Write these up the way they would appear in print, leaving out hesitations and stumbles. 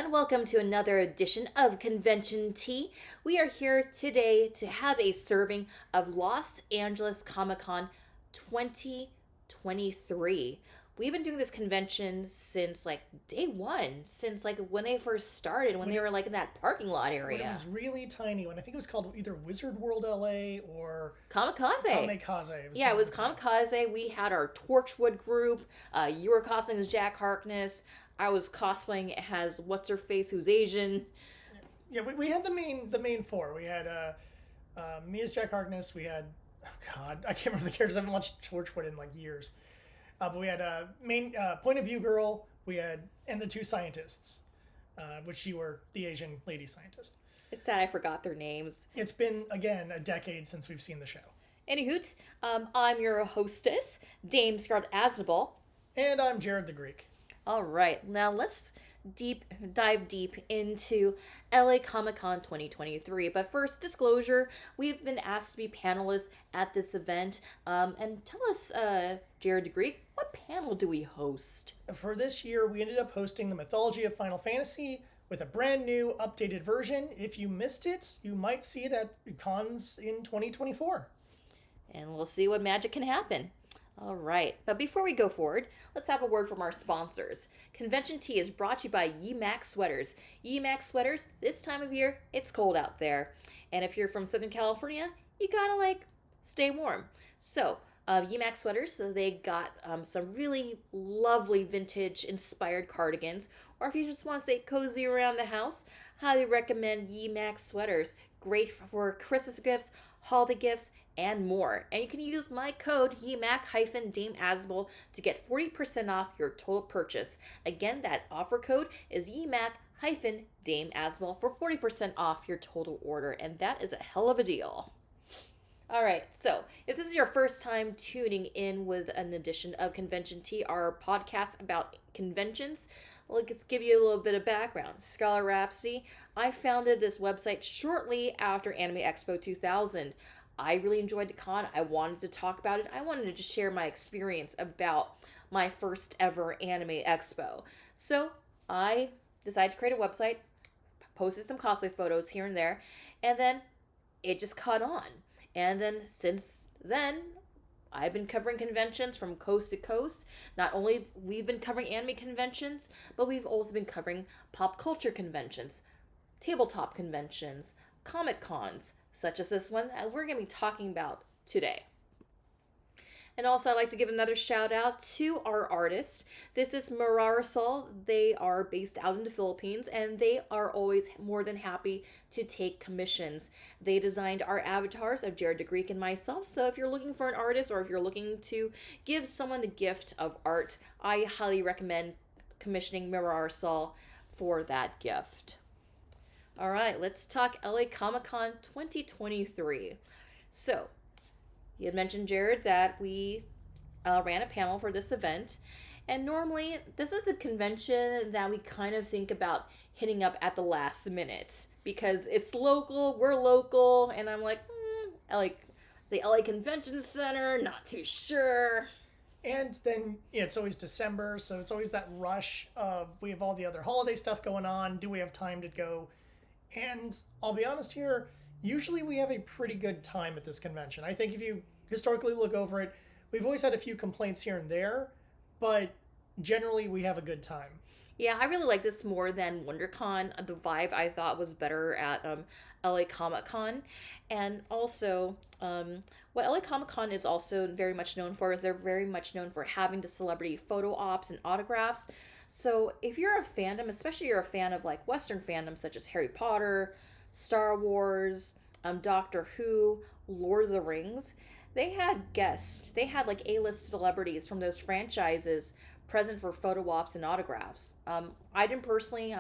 everyone. Welcome to another edition of Convention Tea. We are here today to have a serving of Los Angeles Comic Con 2023. We've been doing this convention since like day one, since like when they first started, when they were like in that parking lot When it area. was really tiny, when I think it was called either Wizard World LA or Kamikaze. Kamikaze. Yeah, it was Kamikaze. We had our Torchwood group. You were cosplaying as Jack Harkness. I was cosplaying as what's her face, who's Asian. Yeah, we had the main four. We had me as Jack Harkness. We had, oh god, I can't remember the characters. I haven't watched Torchwood in like years. But we had a main point of view girl. We had and the two scientists, which you were the Asian lady scientist. It's sad I forgot their names. It's been again a decade since we've seen the show. Anywho, I'm your hostess, Dame Scarlett Aznable. And I'm Jared the Greek. All right, now let's dive deep into LA Comic Con 2023. But first, disclosure: we've been asked to be panelists at this event. And tell us, Jared the Greek, what panel do we host? For this year, we ended up hosting the Mythology of Final Fantasy with a brand new, updated version. If you missed it, you might see it at cons in 2024. And we'll see what magic can happen. All right, but before we go forward, let's have a word from our sponsors. Convention Tea is brought to you by YEMAC Sweaters. YEMAC Sweaters, this time of year, it's cold out there. And if you're from Southern California, you gotta stay warm. So, YEMAC Sweaters, they got some really lovely vintage inspired cardigans. Or if you just want to stay cozy around the house, highly recommend YEMAC Sweaters. Great for Christmas gifts, holiday gifts, and more. And you can use my code YEMAC-Dame Aznable to get 40% off your total purchase. Again, that offer code is YEMAC-Dame Aznable for 40% off your total order. And that is a hell of a deal. All right, so if this is your first time tuning in with an edition of Convention Tea, our podcast about conventions, let's give you a little bit of background. Scarlet Rhapsody, I founded this website shortly after Anime Expo 2000. I really enjoyed the con. I wanted to talk about it. I wanted to just share my experience about my first ever Anime Expo. So I decided to create a website, posted some cosplay photos here and there, and then it just caught on. And then since then, I've been covering conventions from coast to coast. Not only we've been covering anime conventions, but we've also been covering pop culture conventions, tabletop conventions, comic cons, such as this one that we're going to be talking about today. And also, I'd like to give another shout out to our artist. This is Mirarasol. They are based out in the Philippines, and they are always more than happy to take commissions. They designed our avatars of Jared the Greek and myself. So if you're looking for an artist, or if you're looking to give someone the gift of art, I highly recommend commissioning Mirarasol for that gift. All right, let's talk LA Comic Con 2023. So, you had mentioned, Jared, that we ran a panel for this event. And normally, this is a convention that we kind of think about hitting up at the last minute. Because it's local, we're local, and I'm like, the LA Convention Center, not too sure. And then it's always December, so it's always that rush of we have all the other holiday stuff going on. Do we have time to go? And I'll be honest here, usually we have a pretty good time at this convention. I think if you historically look over it, we've always had a few complaints here and there, but generally we have a good time. Yeah, I really like this more than WonderCon. The vibe I thought was better at LA Comic Con. And also, what LA Comic Con is also very much known for is they're very much known for having the celebrity photo ops and autographs. So if you're a fandom, especially you're a fan of Western fandoms such as Harry Potter, Star Wars, Doctor Who, Lord of the Rings, they had guests. They had A-list celebrities from those franchises present for photo ops and autographs. I didn't personally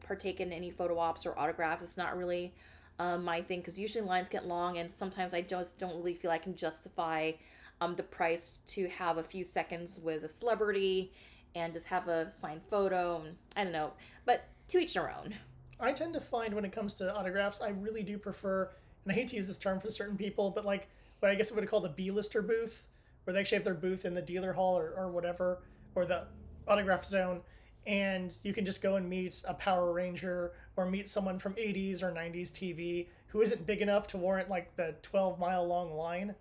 partake in any photo ops or autographs. It's not really my thing because usually lines get long and sometimes I just don't really feel I can justify the price to have a few seconds with a celebrity and just have a signed photo. I don't know, but to each their own. I tend to find when it comes to autographs, I really do prefer, and I hate to use this term for certain people, but what I guess we would call the B-lister booth, where they actually have their booth in the dealer hall or whatever, or the autograph zone. and you can just go and meet a Power Ranger or meet someone from 80s or 90s TV who isn't big enough to warrant like the 12-mile long line.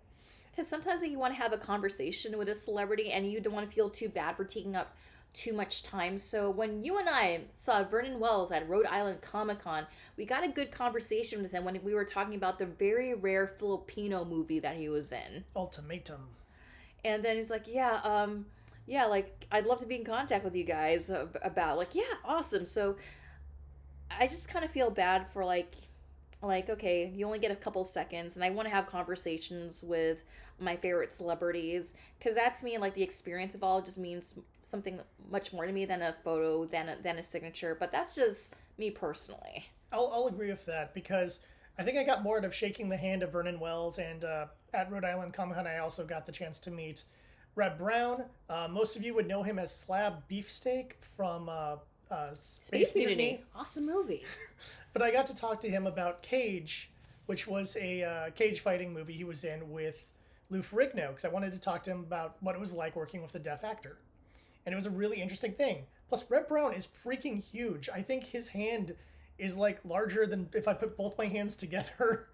Because sometimes you want to have a conversation with a celebrity and you don't want to feel too bad for taking up too much time. So when you and I saw Vernon Wells at Rhode Island Comic Con, we got a good conversation with him when we were talking about the very rare Filipino movie that he was in. Ultimatum. And then he's like, yeah, like I'd love to be in contact with you guys about like, yeah, awesome. So I just kind of feel bad for like okay, you only get a couple seconds and I want to have conversations with my favorite celebrities because that's me, like the experience of all just means something much more to me than a photo than a signature, but that's just me personally. I'll agree with that because I think I got more out of shaking the hand of Vernon Wells, and at Rhode Island Comic Con I also got the chance to meet Reb Brown. Most of you would know him as Slab Beefsteak from Space Mutiny. Awesome movie. But I got to talk to him about Cage, which was a cage fighting movie he was in with Lou Ferrigno, because I wanted to talk to him about what it was like working with a deaf actor. And it was a really interesting thing. Plus, Reb Brown is freaking huge. I think his hand is like larger than if I put both my hands together.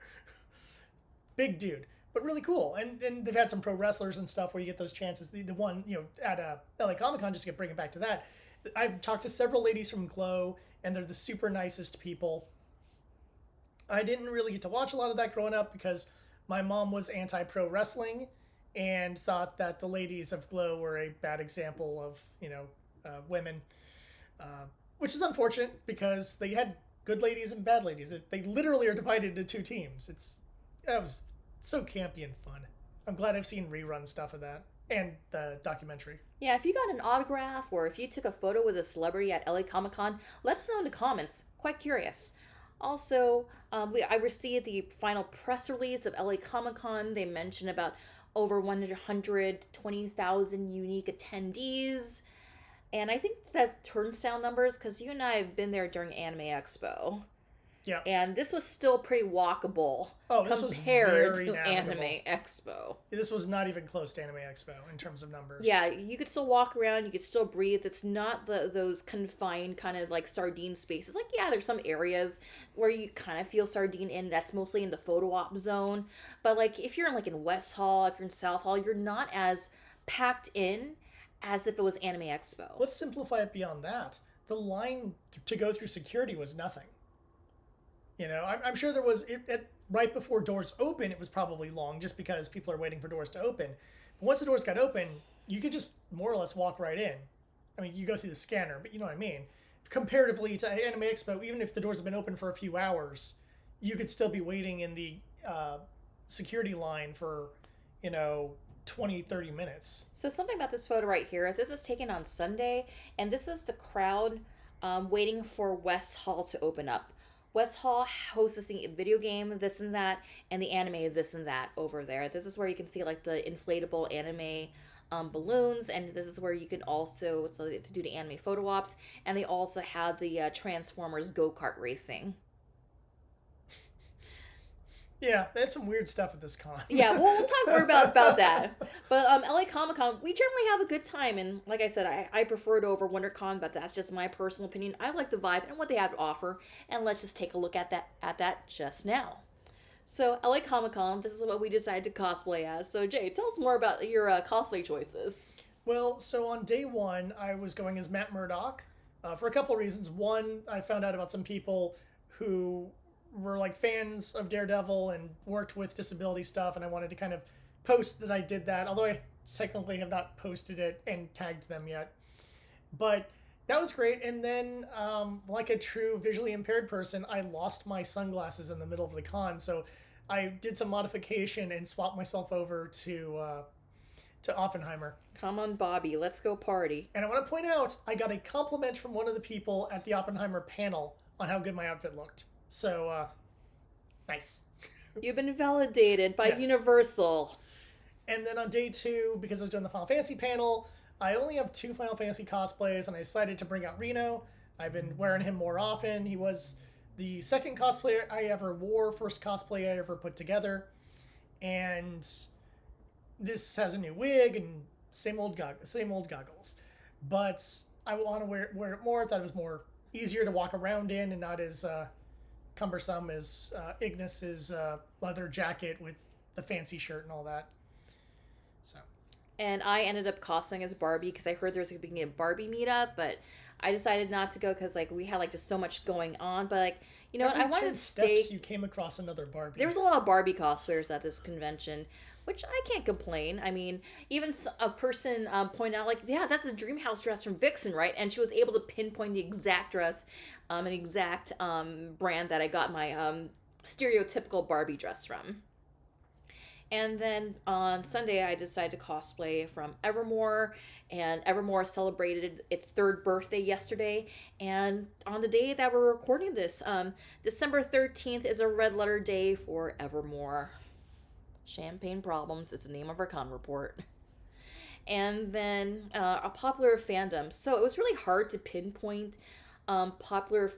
Big dude, but really cool. And they've had some pro wrestlers and stuff where you get those chances. The one, at LA Comic Con, just to bring it back to that, I've talked to several ladies from Glow, and they're the super nicest people. I didn't really get to watch a lot of that growing up because my mom was anti-pro wrestling and thought that the ladies of Glow were a bad example of, women, which is unfortunate because they had good ladies and bad ladies. They literally are divided into two teams. That was so campy and fun. I'm glad I've seen rerun stuff of that and the documentary. Yeah, if you got an autograph or if you took a photo with a celebrity at LA Comic Con, let us know in the comments. Quite curious. Also, I received the final press release of LA Comic Con. They mentioned about over 120,000 unique attendees. And I think that's turnstile numbers because you and I have been there during Anime Expo. Yeah. And this was still pretty walkable this compared was very to navigable. Anime Expo. This was not even close to Anime Expo in terms of numbers. Yeah, you could still walk around, you could still breathe. It's not those confined kind of like sardine spaces. Like, yeah, there's some areas where you kind of feel sardine in. That's mostly in the photo op zone. But like if you're in West Hall, if you're in South Hall, you're not as packed in as if it was Anime Expo. Let's simplify it beyond that. The line to go through security was nothing. I'm sure there was, right before doors open, it was probably long just because people are waiting for doors to open. But once the doors got open, you could just more or less walk right in. I mean, you go through the scanner, but you know what I mean. Comparatively to Anime Expo, even if the doors have been open for a few hours, you could still be waiting in the security line for, 20, 30 minutes. So something about this photo right here, this is taken on Sunday, and this is the crowd waiting for West Hall to open up. West Hall hosts the video game, this and that, and the anime, this and that over there. This is where you can see like the inflatable anime balloons, and this is where you can also do the anime photo ops, and they also have the Transformers go-kart racing. Yeah, there's some weird stuff at this con. Yeah, we'll talk more about that. But LA Comic Con, we generally have a good time, and like I said, I prefer it over WonderCon, but that's just my personal opinion. I like the vibe and what they have to offer, and let's just take a look at that just now. So LA Comic Con, this is what we decided to cosplay as. So Jay, tell us more about your cosplay choices. Well, so on day one, I was going as Matt Murdock for a couple of reasons. One, I found out about some people who were like fans of Daredevil and worked with disability stuff, and I wanted to kind of post that I did that, although I technically have not posted it and tagged them yet. But that was great. And then like a true visually impaired person, I lost my sunglasses in the middle of the con, so I did some modification and swapped myself over to Oppenheimer. Come on, Bobby, let's go party. And I want to point out, I got a compliment from one of the people at the Oppenheimer panel on how good my outfit looked. So, nice. You've been validated by Yes. Universal. And then on day two, because I was doing the Final Fantasy panel, I only have 2 Final Fantasy cosplays, and I decided to bring out Reno. I've been wearing him more often. He was the second cosplay I ever wore, first cosplay I ever put together. And this has a new wig and same old goggles. But I want to wear it more. I thought it was more easier to walk around in and not as cumbersome as Ignis's leather jacket with the fancy shirt and all that. So. And I ended up cosplaying as Barbie because I heard there was going to be a Barbie meetup, but I decided not to go because like we had like just so much going on. But like you know what, I wanted to stay. You came across another Barbie. There was a lot of Barbie cosplayers at this convention, which I can't complain. I mean, even a person pointed out like, yeah, that's a Dreamhouse dress from Vixen, right? And she was able to pinpoint the exact dress, an exact brand that I got my stereotypical Barbie dress from. And then on Sunday, I decided to cosplay from Evermore, and Evermore celebrated its 3rd birthday yesterday. And on the day that we're recording this, December 13th is a red letter day for Evermore. Champagne Problems is the name of our con report. And then a popular fandom. So it was really hard to pinpoint popular,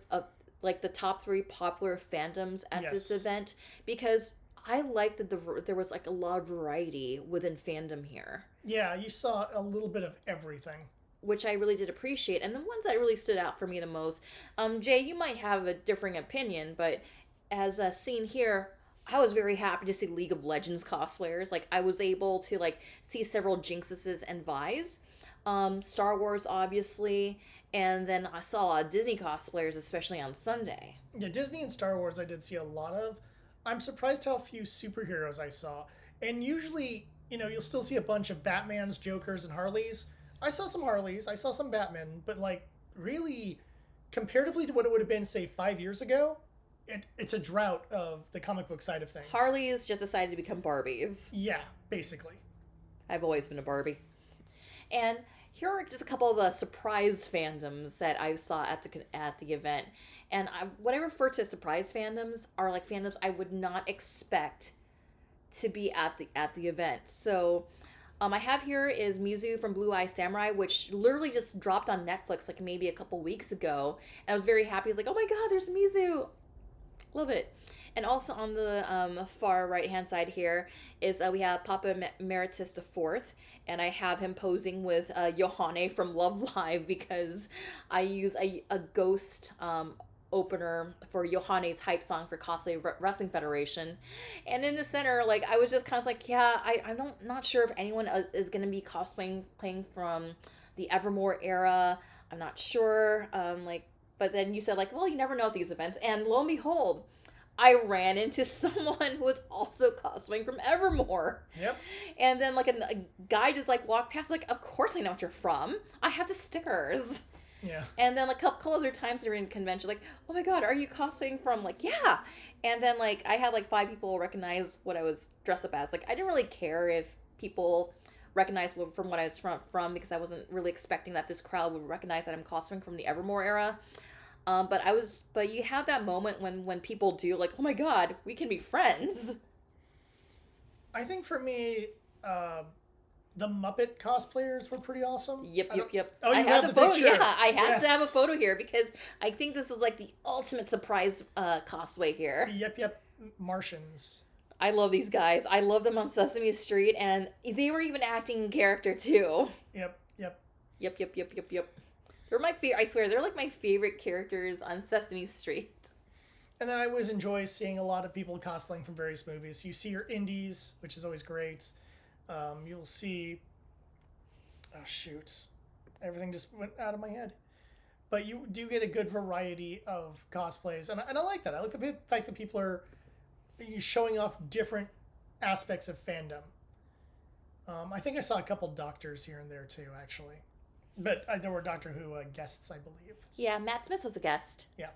like the top 3 popular fandoms at this event because I liked that there was like a lot of variety within fandom here. Yeah, you saw a little bit of everything. Which I really did appreciate. And the ones that really stood out for me the most, Jay, you might have a differing opinion, but as seen here, I was very happy to see League of Legends cosplayers. Like, I was able to, like, see several Jinxes and Vi's. Star Wars, obviously. And then I saw a lot of Disney cosplayers, especially on Sunday. Yeah, Disney and Star Wars I did see a lot of. I'm surprised how few superheroes I saw. And usually, you know, you'll still see a bunch of Batmans, Jokers, and Harleys. I saw some Harleys, I saw some Batman, but, like, really, comparatively to what it would have been, say, 5 years ago, it's a drought of the comic book side of things. Harleys just decided to become Barbies. Yeah, basically. I've always been a Barbie. And here are just a couple of surprise fandoms that I saw at the event. And what I refer to as surprise fandoms are like fandoms I would not expect to be at the event. So I have here is Mizu from Blue Eye Samurai, which literally just dropped on Netflix like maybe a couple weeks ago. And I was very happy. I was like, oh my god, there's Mizu. Love it. And also on the far right-hand side here is we have Papa Emeritus IV, and I have him posing with Yohane from Love Live because I use a ghost opener for Yohane's hype song for Cosplay Wrestling Federation. And in the center, like, I was just kind of like, yeah, I'm not sure if anyone is going to be playing from the Evermore era. I'm not sure. But then you said, like, well, you never know at these events. And lo and behold, I ran into someone who was also cosplaying from Evermore. Yep. And then, like, a guy just, like, walked past, like, of course I know what you're from. I have the stickers. Yeah. And then, like, a couple other times during the convention, like, oh my god, are you cosplaying from, like, yeah. And then, like, I had, like, 5 people recognize what I was dressed up as. Like, I didn't really care if people recognized from what I was from because I wasn't really expecting that this crowd would recognize that I'm cosplaying from the Evermore era. But you have that moment when people do, like, oh my god, we can be friends. I think for me, the Muppet cosplayers were pretty awesome. Yep. Oh, I you have the photo. picture. Yeah, I had Yes. to have a photo here because I think this is like the ultimate surprise cosplay here. Yep. Martians. I love these guys. I love them on Sesame Street, and they were even acting in character too. Yep. Yep. They're my favorite. I swear, they're like my favorite characters on Sesame Street. And then I always enjoy seeing a lot of people cosplaying from various movies. You see your indies, which is always great. You'll see... Oh, shoot. Everything just went out of my head. But you do get a good variety of cosplays. And I like that. I like the fact that people are showing off different aspects of fandom. I think I saw a couple doctors here and there, too, actually. But there were Doctor Who guests, I believe. So. Yeah, Matt Smith was a guest. Yeah.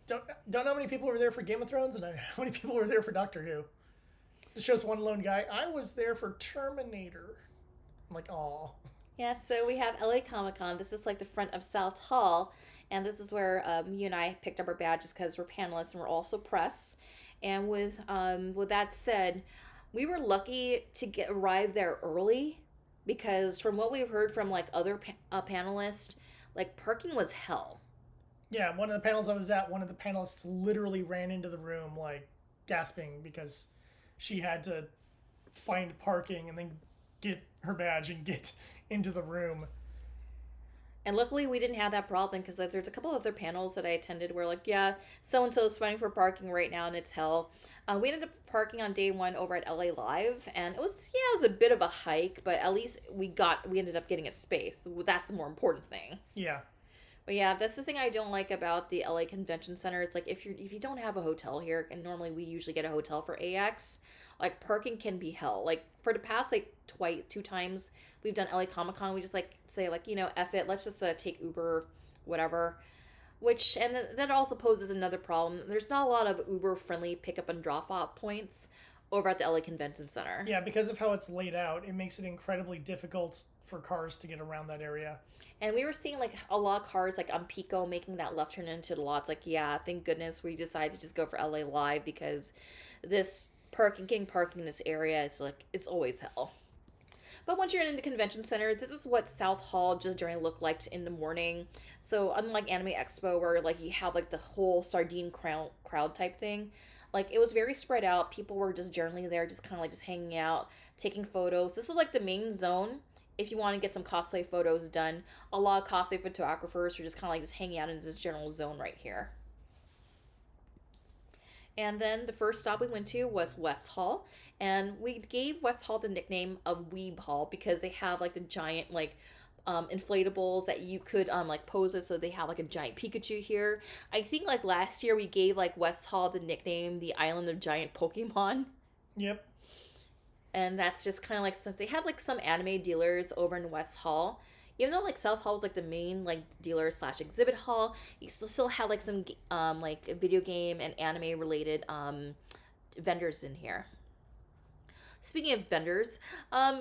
Don't know how many people were there for Game of Thrones and how many people were there for Doctor Who. It shows one lone guy. I was there for Terminator. I'm like, aw. Yeah, so we have LA Comic Con. This is like the front of South Hall, and this is where you and I picked up our badges because we're panelists and we're also press. And with that said, we were lucky to arrive there early because from what we've heard from like other panelists, like parking was hell. Yeah, one of the panels I was at, one of the panelists literally ran into the room like gasping because she had to find parking and then get her badge and get into the room. And luckily, we didn't have that problem because like, there's a couple other panels that I attended where, like, yeah, so and so is fighting for parking right now and it's hell. We ended up parking on day one over at LA Live, and it was a bit of a hike, but at least we ended up getting a space. So that's the more important thing. Yeah. But yeah, that's the thing I don't like about the LA Convention Center. It's like if you don't have a hotel here, and normally we usually get a hotel for AX, like parking can be hell. Like for the past like two times we've done LA Comic Con, we just like say like F it, let's just take Uber, whatever. Which and that also poses another problem. There's not a lot of Uber friendly pickup and drop off points over at the LA Convention Center. Yeah, because of how it's laid out, it makes it incredibly difficult for cars to get around that area. And we were seeing like a lot of cars like on Pico making that left turn into the lots. Like, yeah, thank goodness we decided to just go for LA Live because this getting parking in this area is like it's always hell. But once you're in the convention center, this is what South Hall just generally looked like in the morning. So unlike Anime Expo where like you have like the whole sardine crowd type thing, like it was very spread out. People were just generally there, just kind of like just hanging out, taking photos. This was like the main zone if you want to get some cosplay photos done. A lot of cosplay photographers are just kind of like just hanging out in this general zone right here. And then the first stop we went to was West Hall, and we gave West Hall the nickname of Weeb Hall because they have like the giant like inflatables that you could like pose with. So they have like a giant Pikachu here. I think like last year we gave like West Hall the nickname the Island of Giant Pokemon. Yep. And that's just kind of like, so they have like some anime dealers over in West Hall. Even though like South Hall was like the main like dealer / exhibit hall, you still have like some like video game and anime related vendors in here. Speaking of vendors,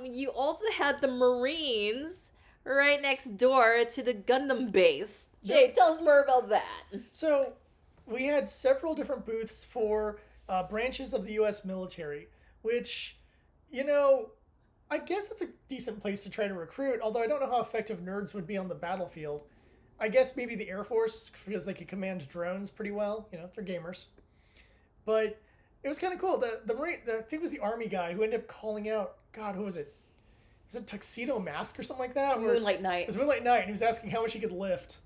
you also had the Marines right next door to the Gundam base. Jay, tell us more about that. So we had several different booths for branches of the U.S. military, which, I guess it's a decent place to try to recruit, although I don't know how effective nerds would be on the battlefield. I guess maybe the Air Force, because they could command drones pretty well. They're gamers. But it was kind of cool. The Marine, I think it was the Army guy who ended up calling out, God, who was it? Was it Tuxedo Mask or something like that? Moonlight Night. It was Moonlight Night, and he was asking how much he could lift.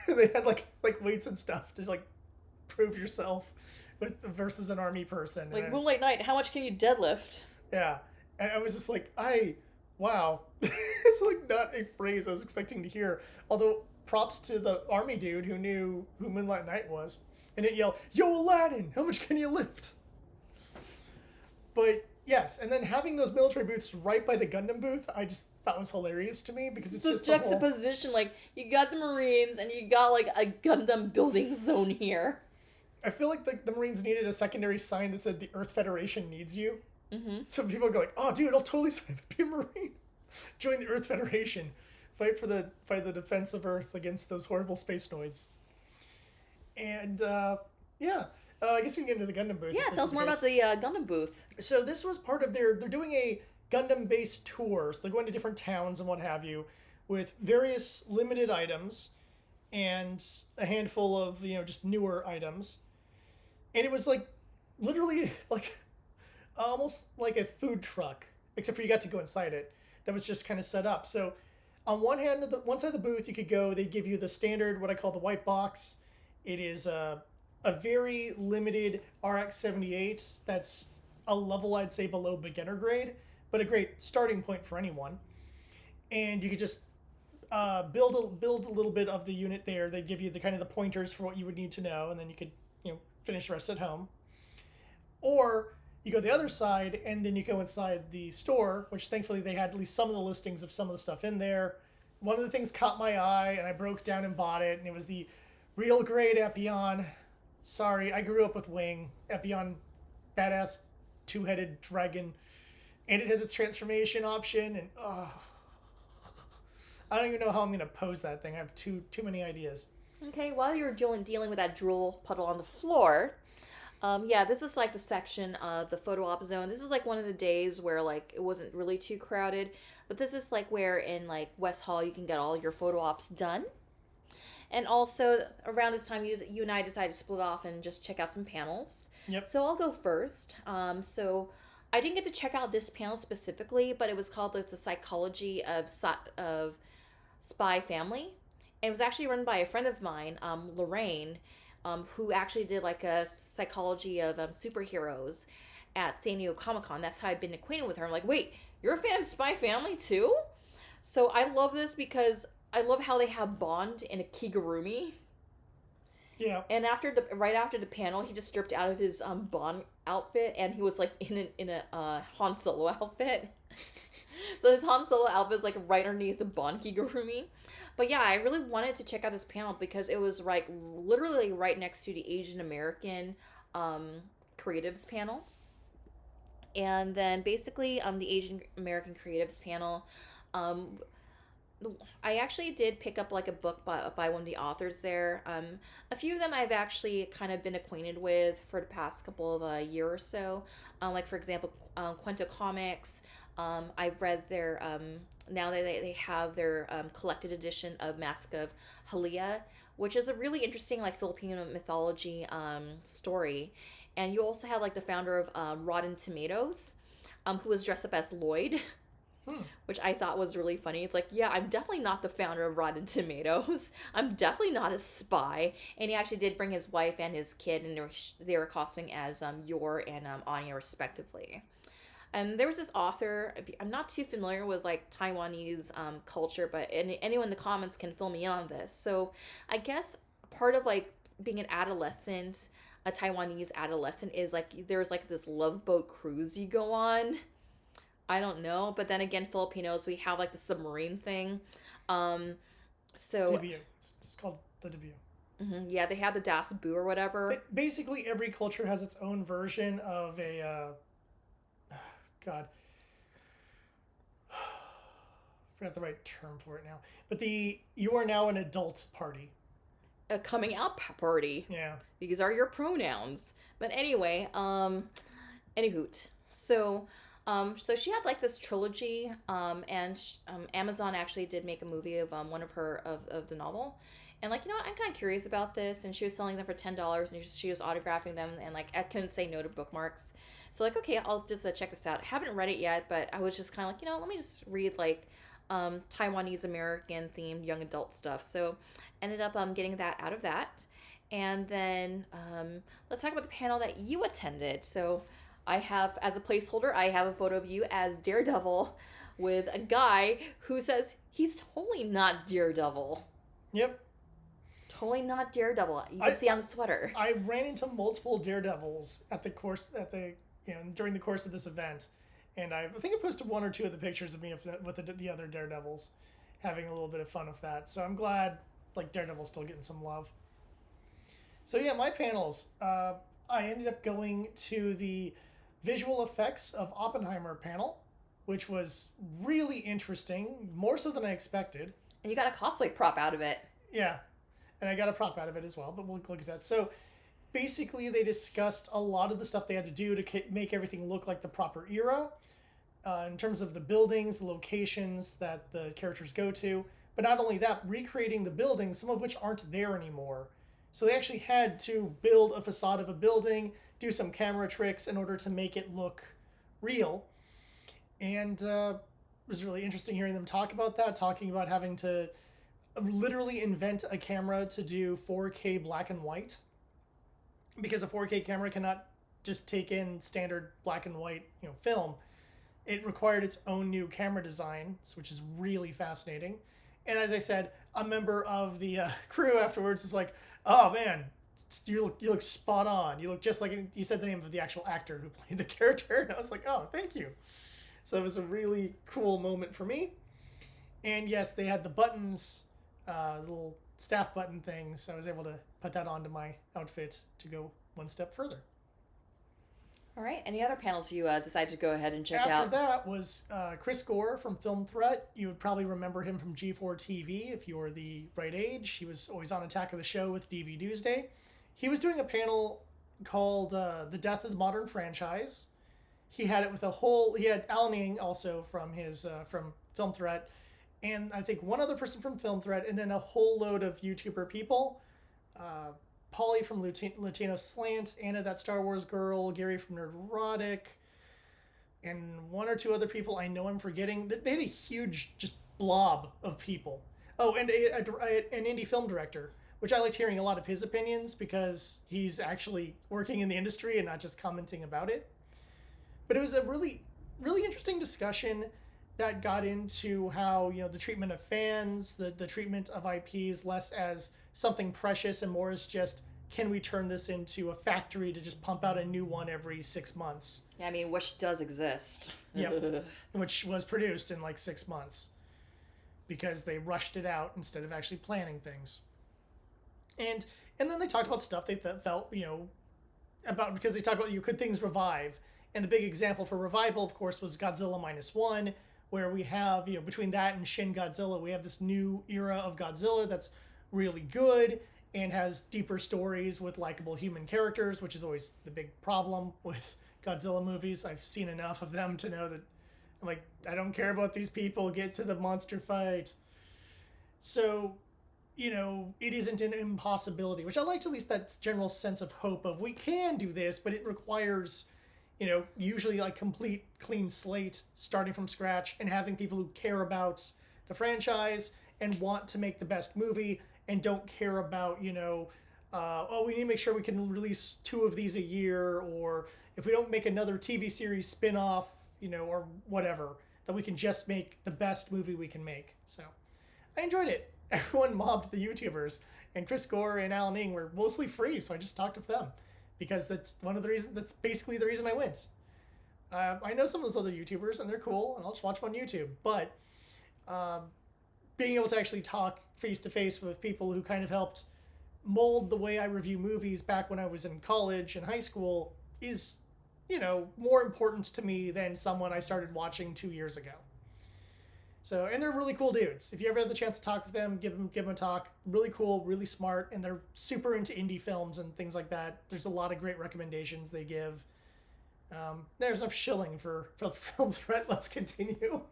They had like weights and stuff to like prove yourself versus an Army person. Like Moonlight Night, how much can you deadlift? Yeah. And I was just like, wow. It's like not a phrase I was expecting to hear. Although, props to the Army dude who knew who Moonlight Knight was. And it yelled, Yo, Aladdin, how much can you lift? But, yes, and then having those military booths right by the Gundam booth, I just thought was hilarious to me because it's the just juxtaposition, like, you got the Marines and you got, like, a Gundam building zone here. I feel like the Marines needed a secondary sign that said the Earth Federation needs you. Mm-hmm. So people go like, oh, dude, I'll totally sign up to be a Marine. Join the Earth Federation. Fight the defense of Earth against those horrible space noids. And, I guess we can get into the Gundam booth. Yeah, tell us more about the Gundam booth. So this was part of they're doing a Gundam-based tour. So they're going to different towns and what have you with various limited items and a handful of, just newer items. And it was like, literally, like, almost like a food truck, except for you got to go inside it. That was just kind of set up. So on one side of the booth, you could go, they give you the standard, what I call the white box. It is a very limited RX-78 that's a level, I'd say, below beginner grade, but a great starting point for anyone. And you could just build a little bit of the unit there. They'd give you the kind of the pointers for what you would need to know, and then you could finish the rest at home. Or you go the other side, and then you go inside the store, which thankfully they had at least some of the listings of some of the stuff in there. One of the things caught my eye, and I broke down and bought it, and it was the real grade Epyon. Sorry, I grew up with Wing. Epyon, badass two-headed dragon. And it has its transformation option, and I don't even know how I'm going to pose that thing. I have too many ideas. Okay, while you were dealing with that drool puddle on the floor, this is like the section of the photo op zone. This is like one of the days where like it wasn't really too crowded, but this is like where in like West Hall you can get all your photo ops done. And also around this time you and I decided to split off and just check out some panels. Yep. So I'll go first. So I didn't get to check out this panel specifically, but it was called the psychology of Spy Family. It was actually run by a friend of mine, Lorraine, who actually did like a psychology of superheroes at San Diego Comic Con. That's how I've been acquainted with her. I'm like, wait, you're a fan of Spy Family too? So I love this because I love how they have Bond in a Kigurumi. Yeah. And right after the panel, he just stripped out of his Bond outfit, and he was like in a Han Solo outfit. So his Han Solo outfit is like right underneath the Bond Kigurumi. But yeah, I really wanted to check out this panel because it was like literally right next to the Asian American creatives panel. And then basically the Asian American creatives panel, um, I actually did pick up like a book by one of the authors there. A few of them I've actually kind of been acquainted with for the past couple of year or so. Like for example, Cuento Comics. I've read their now they have their collected edition of Mask of Halia, which is a really interesting like Filipino mythology story. And you also have like the founder of Rotten Tomatoes, who was dressed up as Lloyd. Which I thought was really funny. It's like, yeah, I'm definitely not the founder of Rotten Tomatoes. I'm definitely not a spy. And he actually did bring his wife and his kid, and they were costuming as Yor and Anya, respectively. And there was this author. I'm not too familiar with like Taiwanese culture, but anyone in the comments can fill me in on this. So I guess part of like being an adolescent, a Taiwanese adolescent, is like there's like this love boat cruise you go on. I don't know, but then again, Filipinos, we have like the submarine thing. Um, so Debut. It's called the debut. yeah, they have the Das Bu or whatever. Basically, every culture has its own version of a God. Forgot the right term for it now. But you are now an adult party. A coming out party. Yeah. These are your pronouns. But anyway, anyhoot. So she had like this trilogy, and Amazon actually did make a movie of one of her of the novel, and like I'm kind of curious about this, and she was selling them for $10, and she was autographing them, and like I couldn't say no to bookmarks, so like okay, I'll just check this out. I haven't read it yet, but I was just kind of like let me just read like Taiwanese American themed young adult stuff. So ended up getting that out of that, and then let's talk about the panel that you attended. So. I have, as a placeholder, I have a photo of you as Daredevil with a guy who says he's totally not Daredevil. Yep. Totally not Daredevil. You can see on the sweater. I ran into multiple Daredevils during the course of this event, and I think I posted one or two of the pictures of me with the other Daredevils, having a little bit of fun with that. So I'm glad like Daredevil's still getting some love. So yeah, my panels. I ended up going to the visual effects of Oppenheimer panel, which was really interesting, more so than I expected. And you got a cosplay prop out of it. Yeah, and I got a prop out of it as well, but we'll look at that. So basically, they discussed a lot of the stuff they had to do to make everything look like the proper era, in terms of the buildings, the locations that the characters go to. But not only that, recreating the buildings, some of which aren't there anymore. So they actually had to build a facade of a building, do some camera tricks in order to make it look real. And it was really interesting hearing them talk about that, talking about having to literally invent a camera to do 4K black and white. Because a 4K camera cannot just take in standard black and white, film. It required its own new camera design, which is really fascinating. And as I said, a member of the crew afterwards is like, "Oh man, you look spot on. You look just like," he said the name of the actual actor who played the character, and I was like, "Oh, thank you." So it was a really cool moment for me. And yes, they had the buttons, the little staff button things. So I was able to put that onto my outfit to go one step further. All right. Any other panels you decided to go ahead and check out? After that was Chris Gore from Film Threat. You would probably remember him from G4 TV if you were the right age. He was always on Attack of the Show with DV Doomsday. He was doing a panel called The Death of the Modern Franchise. He had it with he had Alan Ng also from from Film Threat, and I think one other person from Film Threat, and then a whole load of YouTuber people. Polly from Latino Slant, Anna that Star Wars girl, Gary from Nerdrotic, and one or two other people I know I'm forgetting. They had a huge just blob of people. Oh, and an indie film director, which I liked hearing a lot of his opinions because he's actually working in the industry and not just commenting about it. But it was a really, really interesting discussion that got into how, the treatment of fans, the treatment of IPs less as something precious and more as just, can we turn this into a factory to just pump out a new one every 6 months? Yeah, I mean, which does exist. Yep. Which was produced in like 6 months because they rushed it out instead of actually planning things. And then they talked about stuff they felt, about, because they talked about, could things revive? And the big example for revival, of course, was Godzilla -1, where we have, between that and Shin Godzilla, we have this new era of Godzilla that's really good and has deeper stories with likable human characters, which is always the big problem with Godzilla movies. I've seen enough of them to know that I'm like, I don't care about these people, get to the monster fight. So, it isn't an impossibility, which I liked, at least that general sense of hope of we can do this, but it requires, usually like complete clean slate, starting from scratch and having people who care about the franchise and want to make the best movie and don't care about, we need to make sure we can release 2 of these a year, or if we don't make another TV series spin-off, or whatever, that we can just make the best movie we can make. So I enjoyed it. Everyone mobbed the YouTubers, and Chris Gore and Alan Ing were mostly free, so I just talked with them because that's one of the reasons. That's basically the reason I went. I know some of those other YouTubers, and they're cool, and I'll just watch them on YouTube. But being able to actually talk face-to-face with people who kind of helped mold the way I review movies back when I was in college and high school is, more important to me than someone I started watching 2 years ago. So, and they're really cool dudes. If you ever have the chance to talk with them, give them a talk. Really cool, really smart, and they're super into indie films and things like that. There's a lot of great recommendations they give. There's enough shilling for Film Threat. Let's continue.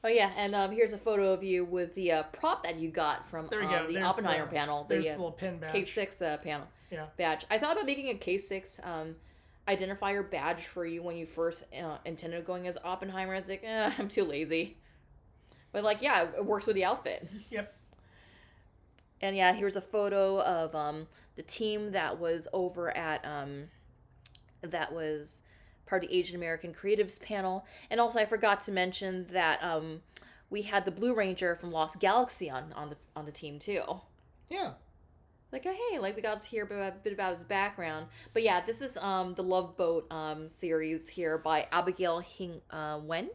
Oh yeah, and here's a photo of you with the prop that you got from There we go. the There's Oppenheimer panel. There's the little pin badge. K6 panel. Yeah. Badge. I thought about making a K6 identifier badge for you when you first intended going as Oppenheimer. It's like, I'm too lazy. But like, yeah, it works with the outfit. Yep. And yeah, here's a photo of the team that was over at that was part of the Asian American Creatives panel. And also, I forgot to mention that we had the Blue Ranger from Lost Galaxy on the team too. Yeah. Like, hey, like we got to hear a bit about his background. But yeah, this is the Love Boat series here by Abigail Wen.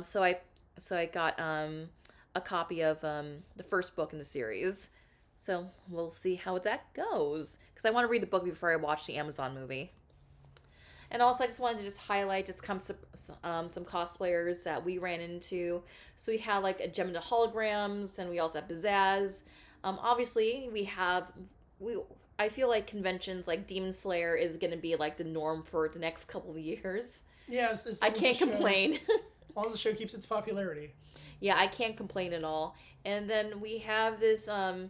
So I got a copy of the first book in the series. So we'll see how that goes. Because I want to read the book before I watch the Amazon movie. And also, I just wanted to just highlight some cosplayers that we ran into. So we had like a Gem into Holograms, and we also have Pizzazz. Obviously, I feel like conventions like Demon Slayer is going to be like the norm for the next couple of years. Yeah, I can't complain. As long as the show keeps its popularity. Yeah, I can't complain at all. And then we have this that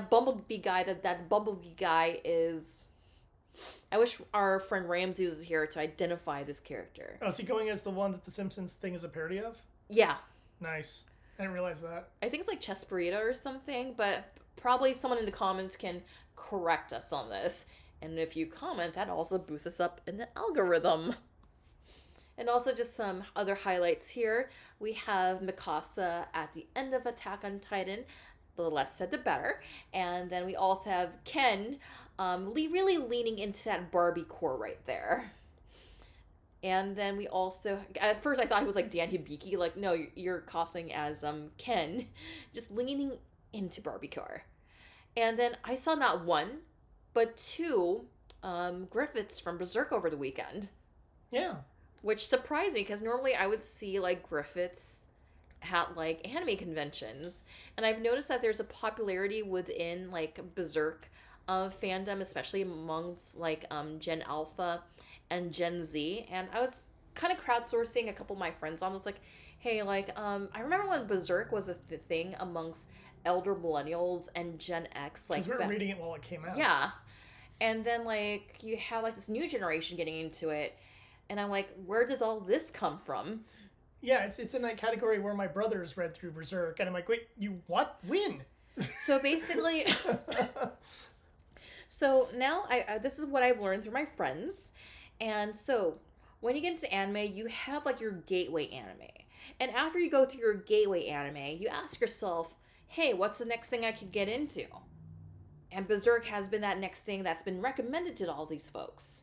Bumblebee guy. That Bumblebee guy is. I wish our friend Ramsey was here to identify this character. Oh, is he going as the one that the Simpsons thing is a parody of? Yeah. Nice. I didn't realize that. I think it's like Chesperita or something, but probably someone in the comments can correct us on this. And if you comment, that also boosts us up in the algorithm. And also just some other highlights here. We have Mikasa at the end of Attack on Titan. The less said, the better. And then we also have Ken really leaning into that Barbie core right there. And then we also, at first I thought he was like Dan Hibiki. Like, no, you're casting as Ken. Just leaning into Barbie core. And then I saw not one, but 2 Griffiths from Berserk over the weekend. Yeah. Which surprised me, because normally I would see like Griffiths at like anime conventions. And I've noticed that there's a popularity within like Berserk fandom, especially amongst like Gen Alpha and Gen Z. And I was kind of crowdsourcing a couple of my friends on this, like, hey, like I remember when Berserk was a thing amongst elder millennials and Gen X, like, because we were reading it while it came out. Yeah. And then like you have like this new generation getting into it, and I'm like, where did all this come from? Yeah, it's in that category where my brother's read through Berserk, and I'm like, wait, you what? When? So basically, so now this is what I've learned through my friends. And so when you get into anime, you have like your gateway anime. And after you go through your gateway anime, you ask yourself, hey, what's the next thing I could get into? And Berserk has been that next thing that's been recommended to all these folks.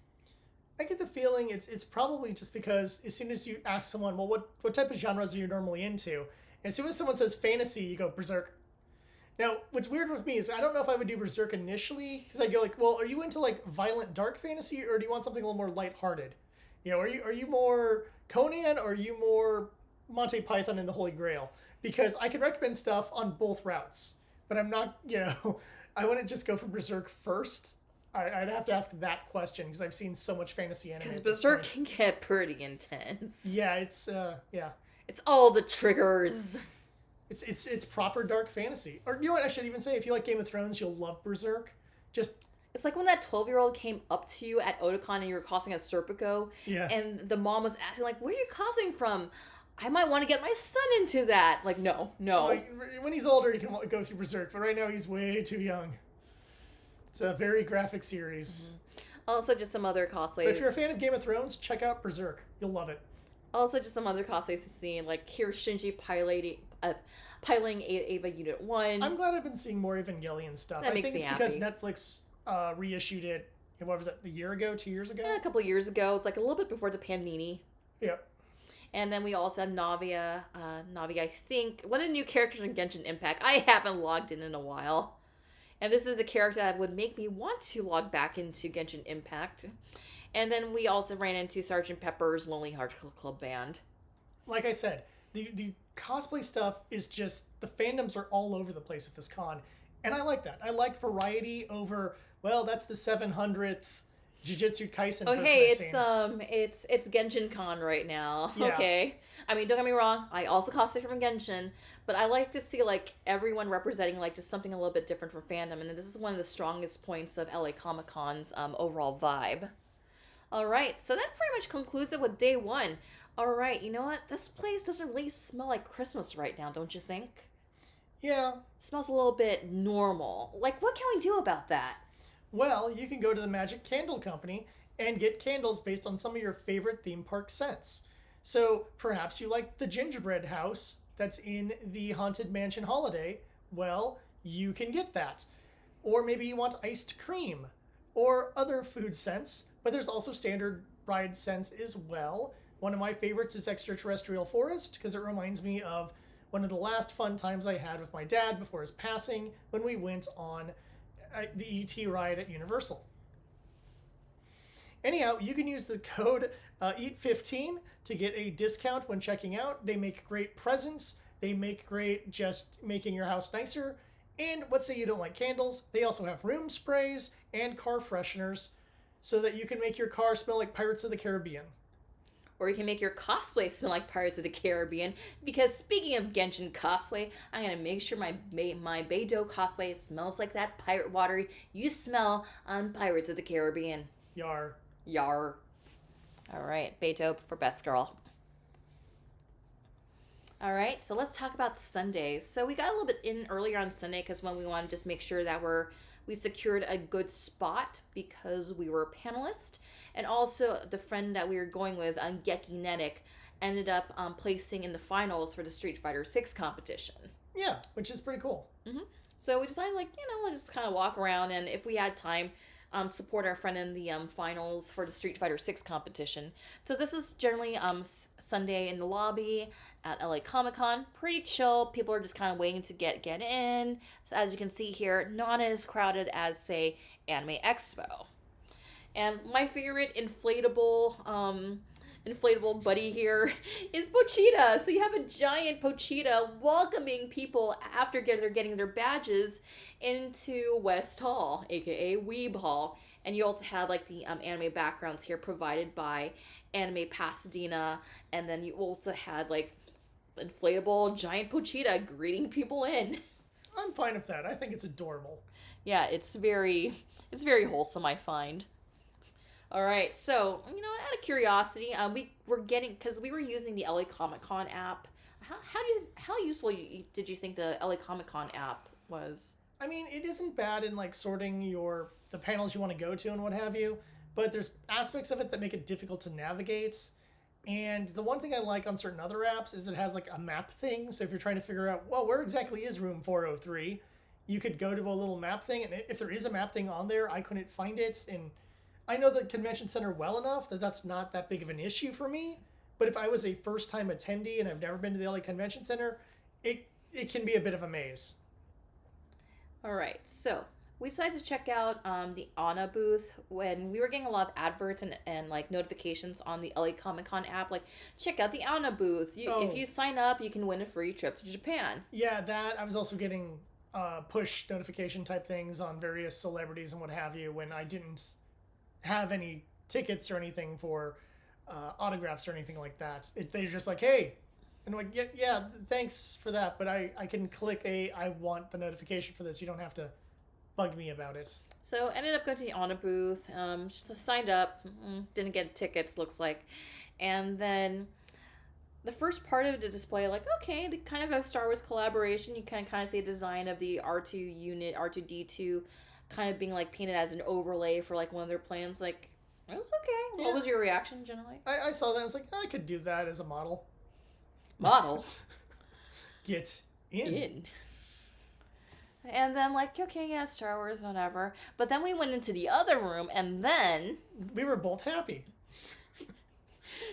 I get the feeling it's probably just because as soon as you ask someone, well, what type of genres are you normally into? And as soon as someone says fantasy, you go Berserk. Now, what's weird with me is I don't know if I would do Berserk initially because I'd go like, well, are you into like violent dark fantasy or do you want something a little more lighthearted? You know, are you more Conan or are you more Monty Python and the Holy Grail? Because I can recommend stuff on both routes, but I'm not, I wouldn't just go for Berserk first. I'd have to ask that question because I've seen so much fantasy anime. Because Berserk can get pretty intense. Yeah, it's. It's all the triggers. It's proper dark fantasy. Or you know what I should even say? If you like Game of Thrones, you'll love Berserk. Just It's like when that 12-year-old came up to you at Otakon and you were cosplaying as Serpico, yeah. and the mom was asking, like, where are you cosplaying from? I might want to get my son into that. Like, no. Like, when he's older, he can go through Berserk, but right now he's way too young. It's a very graphic series. Mm-hmm. Also, just some other cosplays. But if you're a fan of Game of Thrones, check out Berserk. You'll love it. Also, just some other cosplays to see, like here's Shinji piloting Ava Unit 1. I'm glad I've been seeing more Evangelion stuff. That I makes think me it's happy. because Netflix reissued it, what was it, a year ago, 2 years ago? Yeah, a couple years ago. It's like a little bit before the Panini. Yep. And then we also have Navia. Navia, I think, one of the new characters in Genshin Impact. I haven't logged in a while. And this is a character that would make me want to log back into Genshin Impact. And then we also ran into Sgt. Pepper's Lonely Hearts Club Band. Like I said, the cosplay stuff is just, the fandoms are all over the place at this con. And I like that. I like variety over, well, that's the 700th Jujutsu Kaisen Oh, person hey, I've it's Genshin Con right now. Yeah. Okay. I mean, don't get me wrong. I also cosplay from Genshin, but I like to see like everyone representing like just something a little bit different for fandom, and this is one of the strongest points of LA Comic Con's overall vibe. All right, so that pretty much concludes it with day one. All right, you know what? This place doesn't really smell like Christmas right now, don't you think? Yeah. It smells a little bit normal. Like, what can we do about that? Well, you can go to the Magic Candle Company and get candles based on some of your favorite theme park scents. So perhaps you like the gingerbread house that's in the Haunted Mansion Holiday. Well, you can get that. Or maybe you want iced cream or other food scents, but there's also standard ride scents as well. One of my favorites is Extraterrestrial Forest because it reminds me of one of the last fun times I had with my dad before his passing when we went on the ET ride at Universal. Anyhow, you can use the code EAT15 to get a discount when checking out. They make great presents. They make great just making your house nicer. And let's say you don't like candles, they also have room sprays and car fresheners so that you can make your car smell like Pirates of the Caribbean. Or you can make your cosplay smell like Pirates of the Caribbean. Because speaking of Genshin cosplay, I'm going to make sure my Beidou cosplay smells like that pirate water you smell on Pirates of the Caribbean. Yar. Yar. All right, Beidou for best girl. All right, so let's talk about Sunday. So we got a little bit in earlier on Sunday because when we wanted to just make sure that we secured a good spot because we were a panelist. And also the friend that we were going with, Gekinetic, ended up placing in the finals for the Street Fighter 6 competition. Yeah, which is pretty cool. Mm-hmm. So we decided, let's just kind of walk around, and if we had time, support our friend in the finals for the Street Fighter 6 competition. So this is generally Sunday in the lobby at LA Comic Con. Pretty chill. People are just kind of waiting to get in. So as you can see here, not as crowded as, say, Anime Expo. And my favorite inflatable buddy here is Pochita. So you have a giant Pochita welcoming people after they're getting their badges into West Hall, aka Weeb Hall. And you also have like the anime backgrounds here provided by Anime Pasadena. And then you also had like inflatable giant Pochita greeting people in. I'm fine with that. I think it's adorable. Yeah, it's very wholesome, I find. All right. So, out of curiosity, we were getting because we were using the LA Comic Con app. How useful did you think the LA Comic Con app was? I mean, it isn't bad in like sorting the panels you want to go to and what have you, but there's aspects of it that make it difficult to navigate. And the one thing I like on certain other apps is it has like a map thing. So if you're trying to figure out, well, where exactly is room 403, you could go to a little map thing. And if there is a map thing on there, I couldn't find it. And I know the convention center well enough that that's not that big of an issue for me. But if I was a first time attendee and I've never been to the LA Convention Center, it can be a bit of a maze. All right. So we decided to check out the Anna booth when we were getting a lot of adverts and like notifications on the LA Comic Con app. Like, check out the Anna booth. If you sign up, you can win a free trip to Japan. Yeah, that I was also getting push notification type things on various celebrities and what have you when I didn't have any tickets or anything for autographs or anything like that. They're just like, hey, and I'm like, yeah, thanks for that, but I can click I want the notification for this. You don't have to bug me about it. So ended up going to the Anna booth. Just signed up, didn't get tickets, looks like, and then the first part of the display, like, okay, the kind of a Star Wars collaboration. You can kind of see a design of the R2 unit, R2D2, kind of being like painted as an overlay for like one of their planes. Like, it was okay. Yeah. What was your reaction generally? I saw that. I was like, I could do that as a model. Model. Get in. And then like, okay, yeah, Star Wars, whatever. But then we went into the other room, and then We were both happy.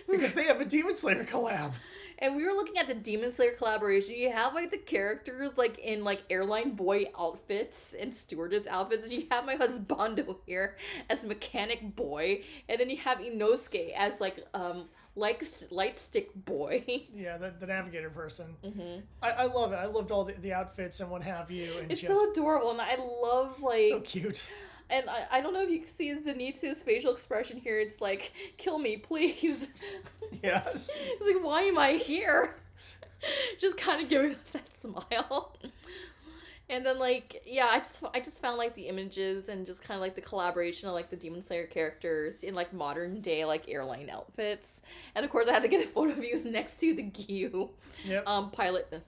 Because they have a Demon Slayer collab. and we were looking at the Demon Slayer collaboration. You have like the characters like in like airline boy outfits and stewardess outfits. And you have my husbando here as mechanic boy, and then you have Inosuke as like light stick boy. Yeah, the navigator person. Mm-hmm. I love it. I loved all the outfits and what have you. And It's just so adorable, and I love like so cute. And I don't know if you can see Zenitsu's facial expression here. It's like, kill me, please. Yes. It's like, why am I here? Just kind of giving that smile. And then like, yeah, I just found like the images and just kind of like the collaboration of like the Demon Slayer characters in like modern day like airline outfits. And of course I had to get a photo of you next to the Gyu Yep. pilot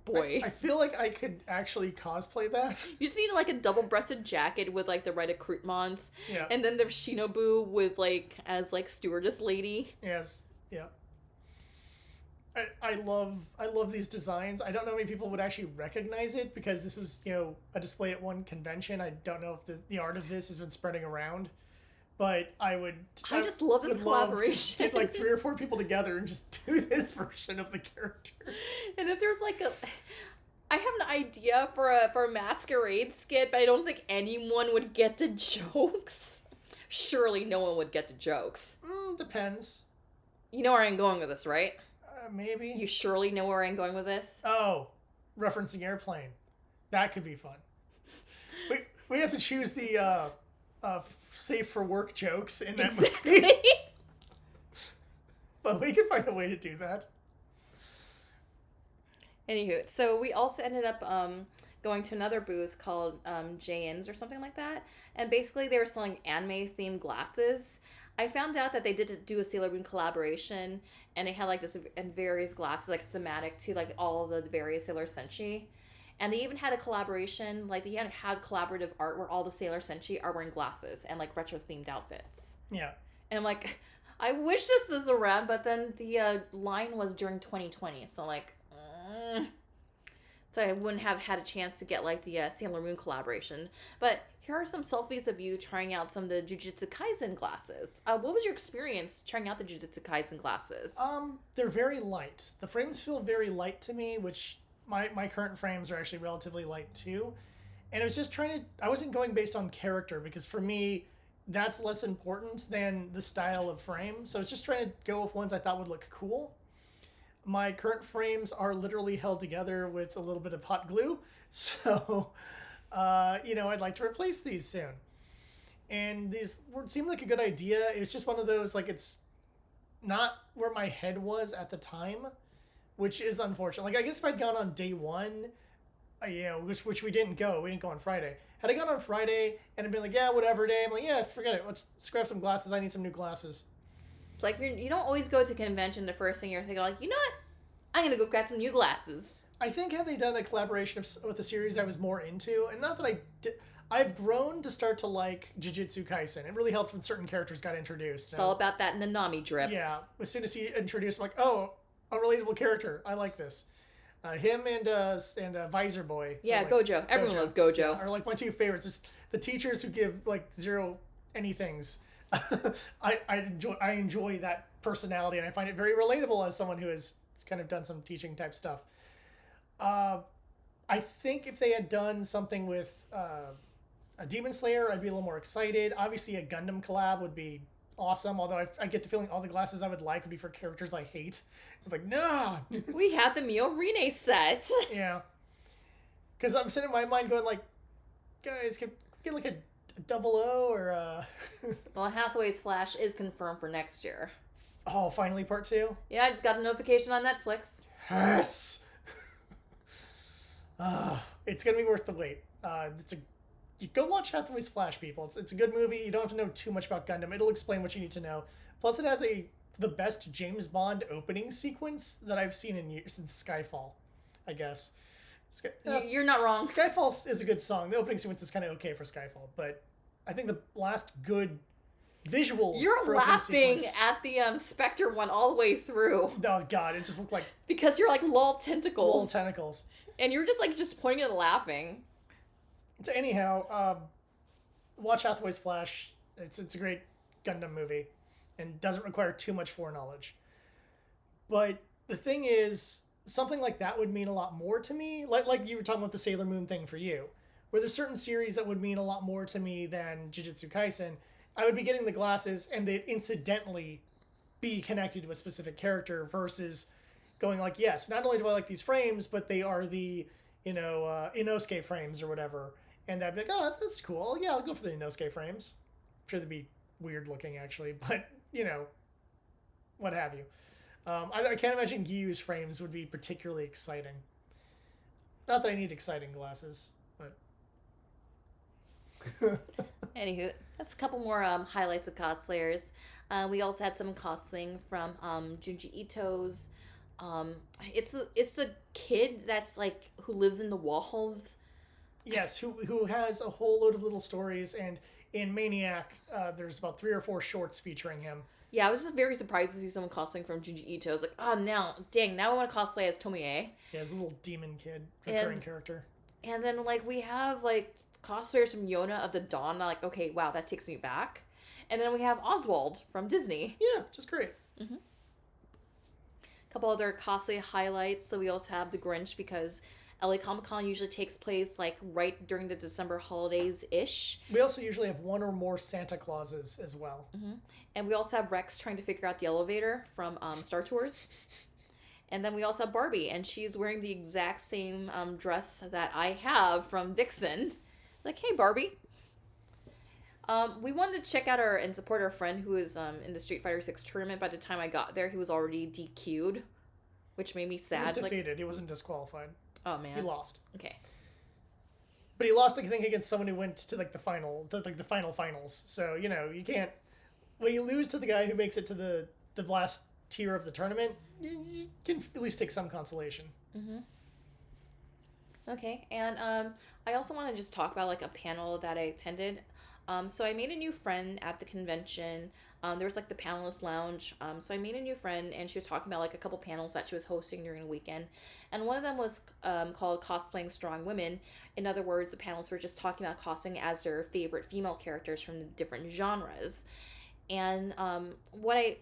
boy. I feel like I could actually cosplay that. You see like a double-breasted jacket with like the red accoutrements. Yeah. And then there's Shinobu with like as like stewardess lady. Yes. Yeah. I love these designs. I don't know how many people would actually recognize it because this was, a display at one convention. I don't know if the art of this has been spreading around, but I just love this would collaboration. Get like 3 or 4 people together and just do this version of the characters. And if there's like I have an idea for a masquerade skit, but I don't think anyone would get the jokes. Surely no one would get the jokes. Depends. You know where I'm going with this, right? Maybe. You surely know where I'm going with this. Oh, referencing Airplane. That could be fun. We have to choose the safe for work jokes in that movie. But we can find a way to do that. Anywho, so we also ended up going to another booth called J-Ins or something like that. And basically they were selling anime-themed glasses. I found out that they did do a Sailor Moon collaboration, and it had like this and various glasses like thematic to like all the various Sailor Senshi. And they even had a collaboration, like they had collaborative art where all the Sailor Senshi are wearing glasses and like retro themed outfits. Yeah. And I'm like, I wish this was around, but then the line was during 2020, so like, so I wouldn't have had a chance to get like the Sailor Moon collaboration. But here are some selfies of you trying out some of the Jujutsu Kaisen glasses. What was your experience trying out the Jujutsu Kaisen glasses? They're very light. The frames feel very light to me, which my current frames are actually relatively light too. And I was just I wasn't going based on character because for me, that's less important than the style of frame. So I was just trying to go with ones I thought would look cool. My current frames are literally held together with a little bit of hot glue. So, I'd like to replace these soon. And these seemed like a good idea. It was just one of those, like, it's not where my head was at the time, which is unfortunate. Like, I guess if I'd gone on day one, which we didn't go. We didn't go on Friday. Had I gone on Friday and I'd been like, yeah, whatever day, I'm like, yeah, forget it. Let's grab some glasses. I need some new glasses. It's like you don't always go to convention the first thing you're thinking like, you know what? I'm gonna go grab some new glasses. I think had they done a collaboration with a series I was more into, and not that I did, I've grown to start to like Jujutsu Kaisen. It really helped when certain characters got introduced. It's all about that Nanami drip. Yeah, as soon as he introduced, I'm like, oh, a relatable character. I like this. Him and Visor Boy. Yeah, like, Gojo. Everyone loves Gojo. Yeah, are like my two favorites. It's the teachers who give like zero anythings. I enjoy that personality, and I find it very relatable as someone who has kind of done some teaching type stuff. I think if they had done something with a Demon Slayer, I'd be a little more excited. Obviously, a Gundam collab would be awesome, although I get the feeling all the glasses I would like would be for characters I hate. I'm like, no! We had the Mio Rine set. Yeah. Because I'm sitting in my mind going like, guys, can we get like a 00 or a... Well, Hathaway's Flash is confirmed for next year. Oh, finally part 2? Yeah, I just got a notification on Netflix. Yes! It's gonna be worth the wait. You go watch Hathaway's Flash, people. It's a good movie. You don't have to know too much about Gundam. It'll explain what you need to know. Plus, it has the best James Bond opening sequence that I've seen in years since Skyfall, I guess. You're not wrong. Skyfall is a good song. The opening sequence is kind of okay for Skyfall, but I think the last good visuals. You're laughing at the Spectre one all the way through. Oh God, it just looked like because you're like lol tentacles. Lol tentacles. And you're just pointing and laughing. So anyhow, watch Hathaway's Flash. It's a great Gundam movie, and doesn't require too much foreknowledge. But the thing is, something like that would mean a lot more to me. Like you were talking about the Sailor Moon thing for you, where there's certain series that would mean a lot more to me than Jujutsu Kaisen. I would be getting the glasses, and they'd incidentally be connected to a specific character versus going like, yes, not only do I like these frames, but they are the, Inosuke frames or whatever. And I'd be like, oh, that's cool. Yeah, I'll go for the Inosuke frames. I'm sure they'd be weird looking, actually, but, what have you. I can't imagine Gyu's frames would be particularly exciting. Not that I need exciting glasses, but... Anywho, that's a couple more highlights of cosplayers. We also had some cosplaying from Junji Ito's. It's the kid that's like who lives in the walls. Yes, who has a whole load of little stories, and in Maniac, there's about 3 or 4 shorts featuring him. Yeah, I was just very surprised to see someone cosplaying from Junji Ito. I was like, oh, now I want to cosplay as Tomie. Yeah, he's a little demon kid, recurring character. And then, we have, cosplayers from Yona of the Dawn. I'm like, okay, wow, that takes me back. And then we have Oswald from Disney. Yeah, just great. Mm-hmm. A couple other cosplay highlights. So we also have the Grinch because LA Comic Con usually takes place right during the December holidays-ish. We also usually have one or more Santa Clauses as well. Mm-hmm. And we also have Rex trying to figure out the elevator from Star Tours. And then we also have Barbie, and she's wearing the exact same dress that I have from Vixen. Like, hey, Barbie. We wanted to check out and support our friend who was in the Street Fighter 6 tournament. By the time I got there, he was already DQ'd, which made me sad. He was defeated. He wasn't disqualified. Oh, man. He lost. Okay. But he lost, I think, against someone who went to, the final finals. So, you can't... When you lose to the guy who makes it to the last tier of the tournament, you can at least take some consolation. Mm-hmm. Okay, and I also want to just talk about, a panel that I attended. So I made a new friend at the convention. There was, the panelist lounge. So I made a new friend, and she was talking about, a couple panels that she was hosting during the weekend. And one of them was called Cosplaying Strong Women. In other words, the panelists were just talking about cosplaying as their favorite female characters from the different genres. And while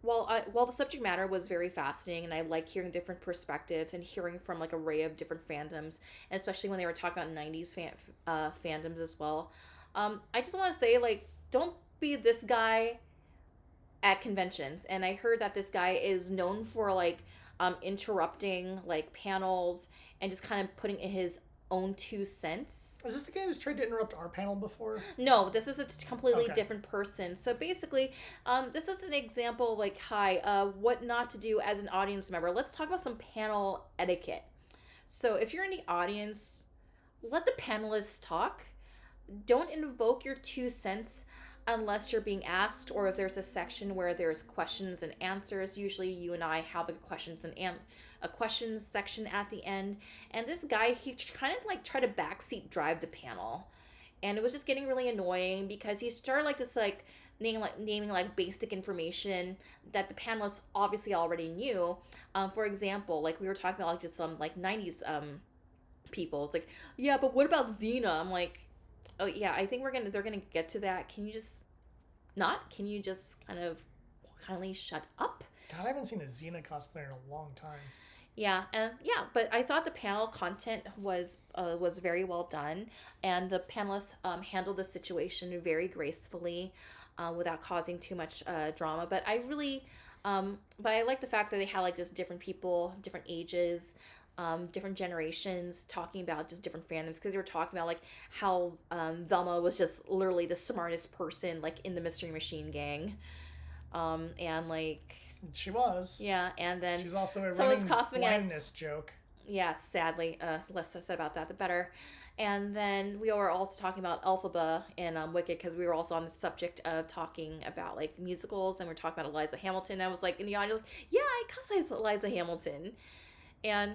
the subject matter was very fascinating, and I like hearing different perspectives and hearing from an array of different fandoms, and especially when they were talking about 90s fandoms as well, I just want to say, don't be this guy at conventions. And I heard that this guy is known for interrupting panels and just kind of putting in his own 2 cents. Is this the guy who's tried to interrupt our panel before? No, this is a completely different person. So basically, this is an example of what not to do as an audience member. Let's talk about some panel etiquette. So if you're in the audience, let the panelists talk. Don't invoke your 2 cents unless you're being asked, or if there's a section where there's questions and answers. Usually you and I have a questions section at the end. And this guy, he kind of like tried to backseat drive the panel, and it was just getting really annoying because he started like this like naming like basic information that the panelists obviously already knew. For example, like we were talking about like just some like 90s people. It's like, yeah, but what about Xena? I'm like, oh yeah, I think they're gonna get to that. Can you just not? Can you just kind of kindly shut up? God, I haven't seen a Xena cosplayer in a long time. Yeah, and yeah, but I thought the panel content was very well done, and the panelists handled the situation very gracefully, without causing too much drama. But I like the fact that they had like just different people, different ages, different generations talking about just different fandoms, because they were talking about like how Velma was just literally the smartest person like in the Mystery Machine gang, and like She was. yeah, and then She's also a someone's running cosplaying as blindness joke. yeah, sadly, less said about that, the better. And then we were also talking about Elphaba and Wicked, because we were also on the subject of talking about like musicals, and we're talking about Eliza Hamilton. I was like in the audience, like, yeah, I cosplay Eliza Hamilton, and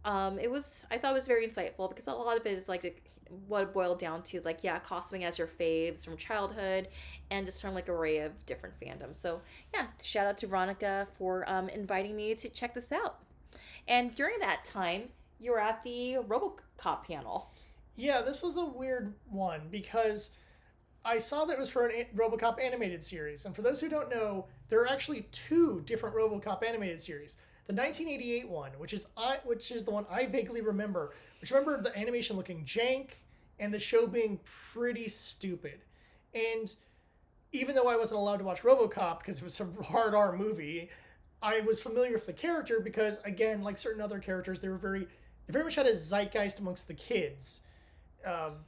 I thought it was very insightful, because a lot of it is like what it boiled down to is like, yeah, cosplaying as your faves from childhood, and just from like an array of different fandoms. So yeah, shout out to Veronica for inviting me to check this out. And during that time, you were at the RoboCop panel. Yeah, this was a weird one because I saw that it was for an RoboCop animated series. And for those who don't know, there are actually two different RoboCop animated series. The 1988 one, which is the one I vaguely remember, which remember the animation looking jank and the show being pretty stupid. And even though I wasn't allowed to watch RoboCop because it was a hard R movie, I was familiar with the character because, again, like certain other characters, they very much had a zeitgeist amongst the kids. Um,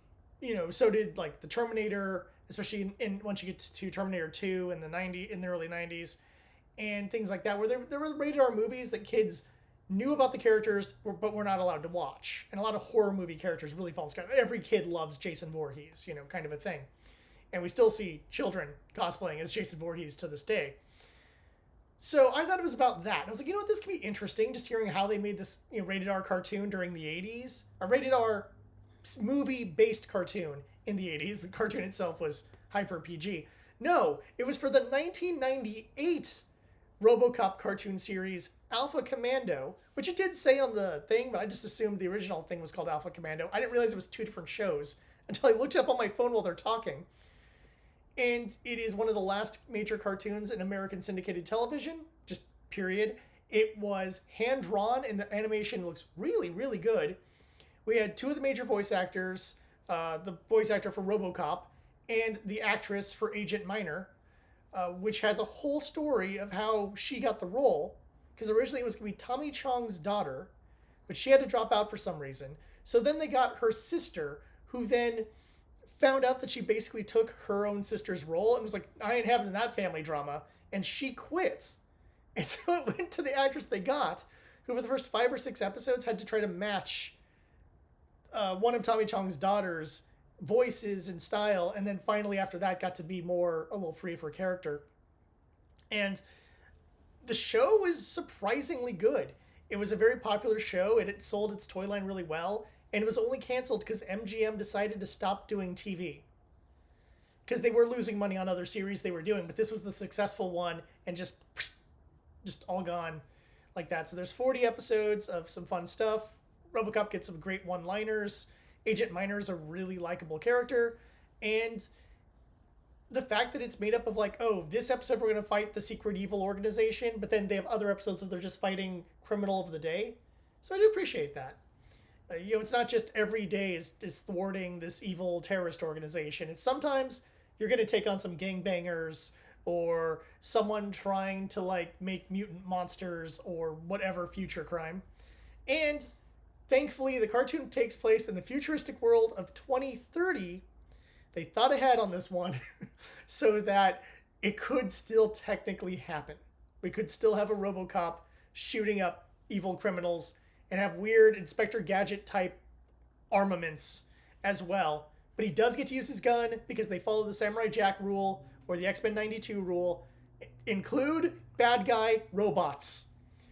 so did like the Terminator, especially in once you get to Terminator 2 in the early 90s, and things like that, where there were rated R movies that kids knew about the characters but were not allowed to watch. And a lot of horror movie characters really fall in Sky. Every kid loves Jason Voorhees, kind of a thing. And we still see children cosplaying as Jason Voorhees to this day. So I thought it was about that. I was like, you know what, this could be interesting, just hearing how they made this rated R cartoon during the 80s. A rated R movie-based cartoon in the 80s. The cartoon itself was hyper PG. No, it was for the 1998 RoboCop cartoon series Alpha Commando, which it did say on the thing, but I just assumed the original thing was called Alpha Commando. I didn't realize it was two different shows until I looked it up on my phone while they're talking. And it is one of the last major cartoons in American syndicated television, just period. It was hand-drawn, and the animation looks really, really good. We had two of the major voice actors, the voice actor for RoboCop and the actress for Agent Minor, which has a whole story of how she got the role, because originally it was going to be Tommy Chong's daughter, but she had to drop out for some reason. So then they got her sister, who then found out that she basically took her own sister's role and was like, I ain't having that family drama, and she quit. And so it went to the actress they got, who for the first 5 or 6 episodes had to try to match one of Tommy Chong's daughters' voices and style, and then finally after that got to be a little free for character. And the show was surprisingly good. It was a very popular show, and it sold its toy line really well, and it was only canceled because MGM decided to stop doing TV. Because they were losing money on other series they were doing, but this was the successful one, and just all gone like that. So there's 40 episodes of some fun stuff. RoboCop gets some great one-liners. Agent Minor is a really likable character. And the fact that it's made up of like, oh, this episode we're going to fight the secret evil organization, but then they have other episodes where they're just fighting criminal of the day. So I do appreciate that. It's not just every day is thwarting this evil terrorist organization. It's sometimes you're going to take on some gangbangers or someone trying to like make mutant monsters or whatever future crime. And thankfully, the cartoon takes place in the futuristic world of 2030. They thought ahead on this one so that it could still technically happen. We could still have a RoboCop shooting up evil criminals and have weird Inspector Gadget type armaments as well. But he does get to use his gun because they follow the Samurai Jack rule or the X-Men 92 rule. Include bad guy robots.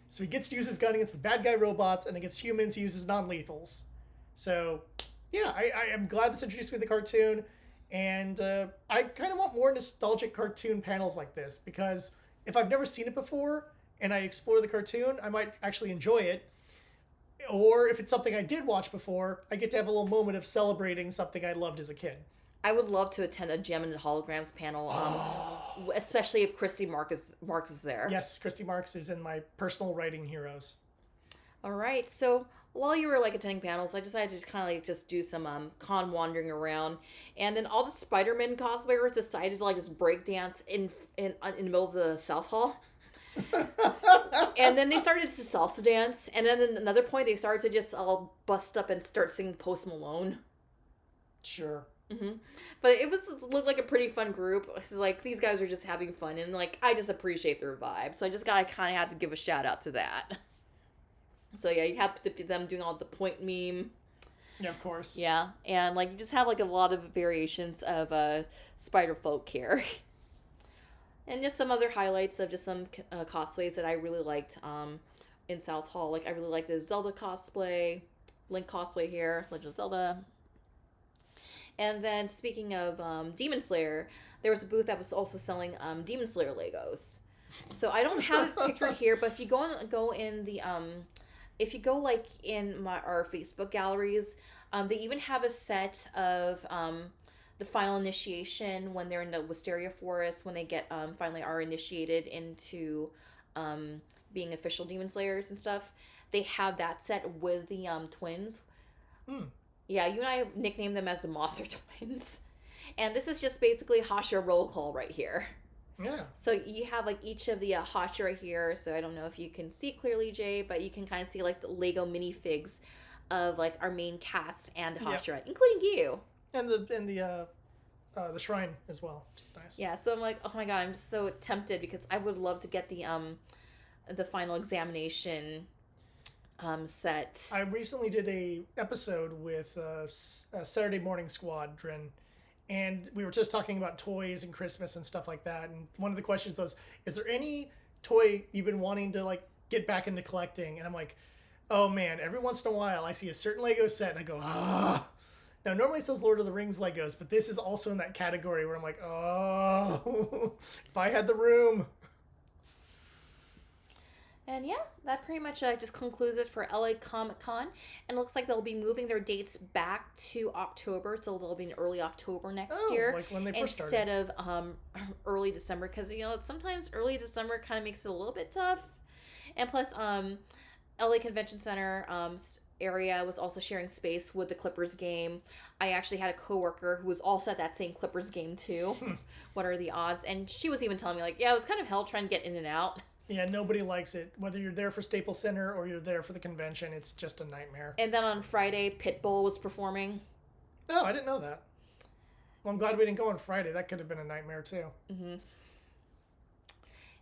So he gets to use his gun against the bad guy robots, and against humans he uses non-lethals. So, yeah, I am glad this introduced me to the cartoon. And I kind of want more nostalgic cartoon panels like this, because if I've never seen it before and I explore the cartoon, I might actually enjoy it. Or if it's something I did watch before, I get to have a little moment of celebrating something I loved as a kid. I would love to attend a Gem and Holograms panel, especially if Christy Marks is there. Yes, Christy Marks is in my personal writing heroes. All right, so while you were like attending panels, I decided to just kind of like just do some con wandering around, and then all the Spider-Man cosplayers decided to like just break dance in the middle of the South Hall. And then they started to salsa dance, and then at another point they started to just all bust up and start singing Post Malone. Sure. Mm-hmm. But it looked like a pretty fun group. Like, these guys are just having fun, and like I just appreciate their vibe. So I kind of had to give a shout out to that. So yeah, you have them doing all the point meme. Yeah, of course. Yeah, and like you just have like a lot of variations of Spider Folk here. And just some other highlights of just some cosplays that I really liked in South Hall. Like, I really liked the Zelda cosplay, Link cosplay here, Legend of Zelda. And then, speaking of Demon Slayer, there was a booth that was also selling Demon Slayer Legos. So I don't have it pictured here, but if you go in the if you go like in our Facebook galleries, they even have a set of the final initiation when they're in the Wisteria Forest, when they get finally are initiated into being official Demon Slayers and stuff. They have that set with the twins. Yeah, you and I have nicknamed them as the Mothra Twins. And this is just basically Hashira roll call right here. Yeah. So you have like each of the Hashira here. So I don't know if you can see clearly, Jay, but you can kind of see like the Lego minifigs of like our main cast and Hashira, including you. And the shrine as well, which is nice. Yeah, so I'm like, oh my god, I'm so tempted because I would love to get the final examination set. I recently did a episode with Saturday Morning Squadron, and we were just talking about toys and Christmas and stuff like that. And one of the questions was, is there any toy you've been wanting to like get back into collecting? And I'm like, oh man, every once in a while I see a certain Lego set and I go, ah. Now normally it says Lord of the Rings Legos, but this is also in that category where I'm like, oh, if I had the room. And yeah, that pretty much just concludes it for LA Comic Con. And it looks like they'll be moving their dates back to October, so they'll be in early October next year. Like when they first instead of early December, because sometimes early December kind of makes it a little bit tough. And plus, LA Convention Center area was also sharing space with the Clippers game. I actually had a coworker who was also at that same Clippers game too. What are the odds? And she was even telling me like, yeah, it was kind of hell trying to get in and out. Yeah, nobody likes it. Whether you're there for Staples Center or you're there for the convention, it's just a nightmare. And then on Friday, Pitbull was performing. Oh, I didn't know that. Well, I'm glad we didn't go on Friday. That could have been a nightmare too. Mm-hmm.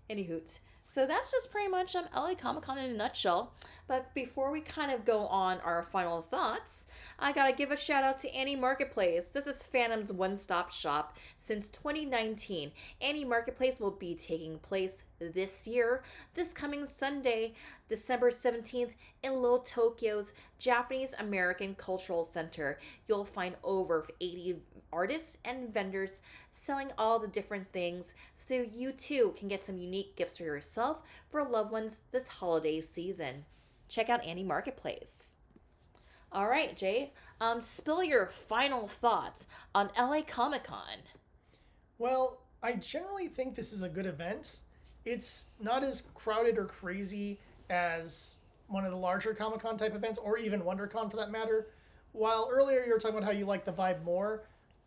Any hoots. So that's just pretty much LA Comic Con in a nutshell. But before we kind of go on our final thoughts, I gotta give a shout out to Annie Marketplace. This is Phantom's one-stop shop since 2019. Annie Marketplace will be taking place this year, this coming Sunday, December 17th, in Little Tokyo's Japanese American Cultural Center. You'll find over 80 artists and vendors selling all the different things, so you too can get some unique gifts for yourself, for loved ones this holiday season. Check out Annie Marketplace. All right, Jay, spill your final thoughts on LA Comic Con. Well, I generally think this is a good event. It's not as crowded or crazy as one of the larger Comic Con type events, or even WonderCon for that matter. While earlier you were talking about how you like the vibe more,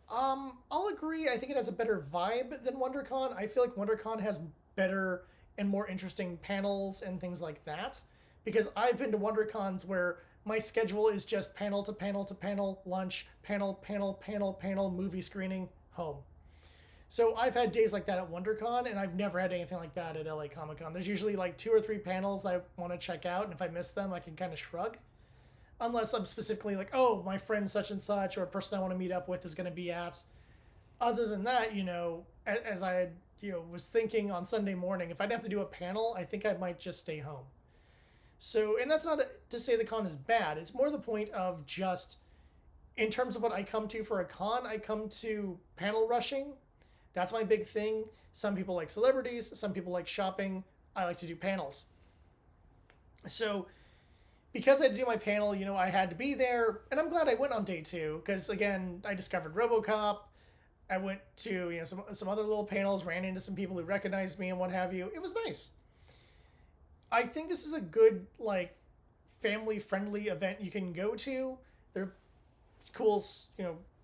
I'll agree. I think it has a better vibe than WonderCon. I feel like WonderCon has better and more interesting panels and things like that. Because I've been to WonderCons where my schedule is just panel to panel to panel, lunch, panel, movie screening, home. So I've had days like that at WonderCon, and I've never had anything like that at LA Comic Con. There's usually like 2 or 3 panels that I want to check out, and if I miss them, I can kind of shrug. Unless I'm specifically like, oh, my friend such and such, or a person I want to meet up with is going to be at. Other than that, as I had, was thinking on Sunday morning, if I'd have to do a panel, I think I might just stay home. So, and that's not to say the con is bad. It's more the point of just, in terms of what I come to for a con, I come to panel rushing. That's my big thing. Some people like celebrities, some people like shopping. I like to do panels. So, because I had to do my panel, I had to be there, and I'm glad I went on day 2, because again, I discovered RoboCop. I went to some other little panels, ran into some people who recognized me and what have you. It was nice. I think this is a good family friendly event you can go to. They're cool.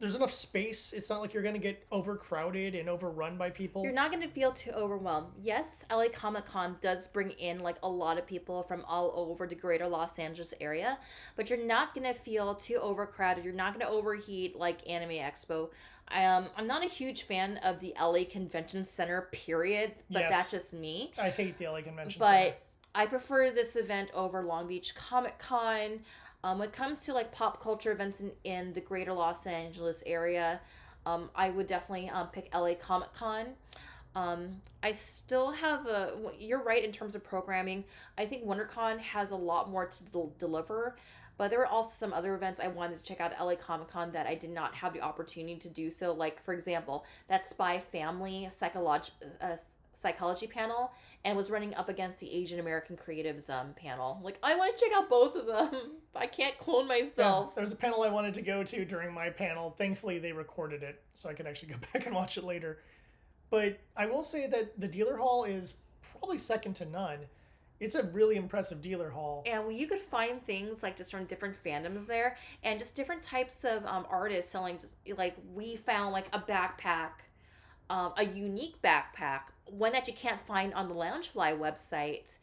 There's enough space. It's not like you're gonna get overcrowded and overrun by people. You're not going to feel too overwhelmed. Yes, LA Comic Con does bring in a lot of people from all over the greater Los Angeles area, but you're not going to feel too overcrowded. You're not going to overheat like Anime Expo. I'm not a huge fan of the LA Convention Center, period, but Yes. that's just me. I hate the LA Convention But Center. I prefer this event over Long Beach Comic Con. When it comes to pop culture events in the greater Los Angeles area, I would definitely pick LA Comic Con. I still have you're right in terms of programming. I think WonderCon has a lot more to deliver, but there were also some other events I wanted to check out at LA Comic Con that I did not have the opportunity to do so. Like, for example, that Spy Family psychology panel, and was running up against the Asian American Creatives panel. I want to check out both of them. I can't clone myself. Yeah, there was a panel I wanted to go to during my panel. Thankfully, they recorded it, so I could actually go back and watch it later. But I will say that the dealer hall is probably second to none. It's a really impressive dealer hall. And you could find things just from different fandoms there, and just different types of artists selling. We found a backpack, a unique backpack, one that you can't find on the Loungefly website.